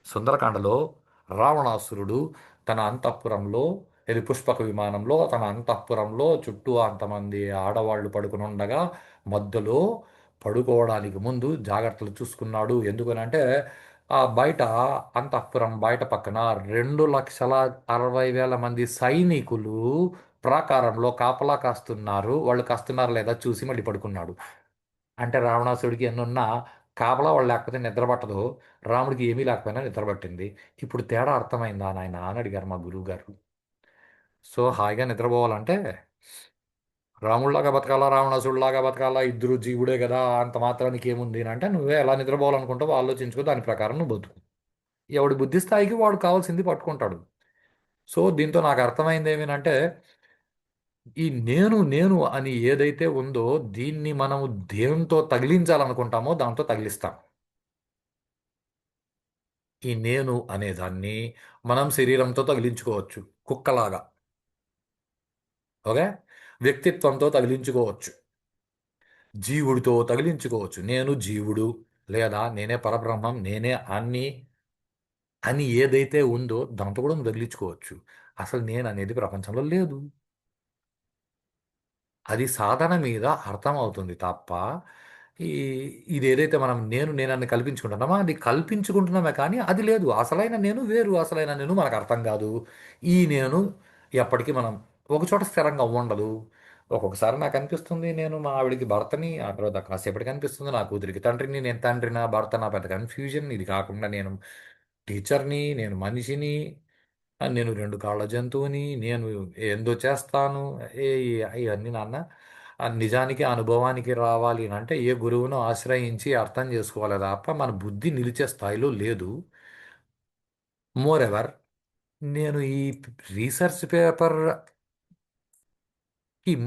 Speaker 1: సుందరకాండలో రావణాసురుడు తన అంతఃపురంలో పుష్పక విమానంలో తన అంతఃపురంలో చుట్టూ అంతమంది ఆడవాళ్లు పడుకుని ఉండగా మధ్యలో పడుకోవడానికి ముందు జాగ్రత్తలు చూసుకున్నాడు. ఎందుకనంటే ఆ బయట అంతఃపురం బయట పక్కన 2,60,000 మంది సైనికులు ప్రాకారంలో కాపలా కాస్తున్నారు. వాళ్ళు కాస్తున్నారు లేదా చూసి మళ్ళీ పడుకున్నాడు. అంటే రావణాసుడికి ఎన్నున్నా కాపలా వాళ్ళు లేకపోతే నిద్ర పట్టదు. రాముడికి ఏమీ లేకపోయినా నిద్ర పట్టింది. ఇప్పుడు తేడా అర్థమైందా నాయన అని అడిగారు మా గురువు గారు. సో హాయిగా నిద్రపోవాలంటే రాముడిలాగా బతకాలా రావణాసుడిలాగా బతకాలా ఇద్దరు జీవుడే కదా అంత మాత్రానికి ఏముంది అని అంటే నువ్వే ఎలా నిద్రపోవాలనుకుంటావో ఆలోచించుకో దాని ప్రకారం నువ్వు బతుకు. ఎవడి బుద్ధి స్థాయికి వాడు కావాల్సింది పట్టుకుంటాడు. సో దీంతో నాకు అర్థమైంది ఏమిటంటే ఈ నేను నేను అని ఏదైతే ఉందో దీన్ని మనము దేంతో తగిలించాలనుకుంటామో దాంతో తగిలిస్తాం. ఈ నేను అనేదాన్ని మనం శరీరంతో తగిలించుకోవచ్చు కుక్కలాగా. ఓకే. వ్యక్తిత్వంతో తగిలించుకోవచ్చు. జీవుడితో తగిలించుకోవచ్చు. నేను జీవుడు లేదా నేనే పరబ్రహ్మం నేనే అన్ని అని ఏదైతే ఉందో దాంతో కూడా నువ్వు తగిలించుకోవచ్చు. అసలు నేను అనేది ప్రపంచంలో లేదు. అది సాధన మీద అర్థం అవుతుంది తప్ప ఈ ఇది ఏదైతే మనం నేనని కల్పించుకుంటున్నామో అది కల్పించుకుంటున్నామే కానీ అది లేదు. అసలైన నేను వేరు. అసలైన నేను మనకు అర్థం కాదు. ఈ నేను ఎప్పటికీ మనం ఒక చోట స్థిరంగా ఉండదు. ఒక్కొక్కసారి నాకు అనిపిస్తుంది నేను మా ఆవిడికి భర్తని, ఆ తర్వాత కాసేపటికి అనిపిస్తుంది నా కూతురికి తండ్రిని, నేను తండ్రి నా భర్త నా పెద్ద కన్ఫ్యూజన్. ఇది కాకుండా నేను టీచర్ని, నేను మనిషిని, నేను రెండు కాళ్ళ జంతువుని, నేను ఏందో చేస్తాను. ఏ ఇవన్నీ నాన్న నిజానికి అనుభవానికి రావాలి అని అంటే ఏ గురువును ఆశ్రయించి అర్థం చేసుకోవాలి తప్ప మన బుద్ధి నిలిచే స్థాయిలో లేదు. మోర్ ఎవర్ నేను ఈ రీసెర్చ్ పేపర్కి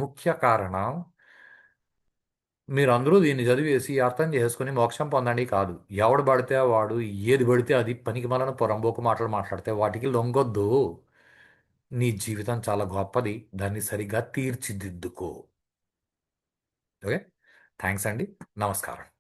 Speaker 1: ముఖ్య కారణం మీరందరూ దీన్ని చదివేసి అర్థం చేసుకుని మోక్షం పొందండి కాదు. ఎవడు పడితే వాడు ఏది పడితే అది పనికి మాలిన పొరంబోకు మాటలు మాట్లాడితే వాటికి లొంగొద్దు. నీ జీవితం చాలా గొప్పది. దాన్ని సరిగ్గా తీర్చిదిద్దుకో. ఓకే. థ్యాంక్స్ అండి. నమస్కారం.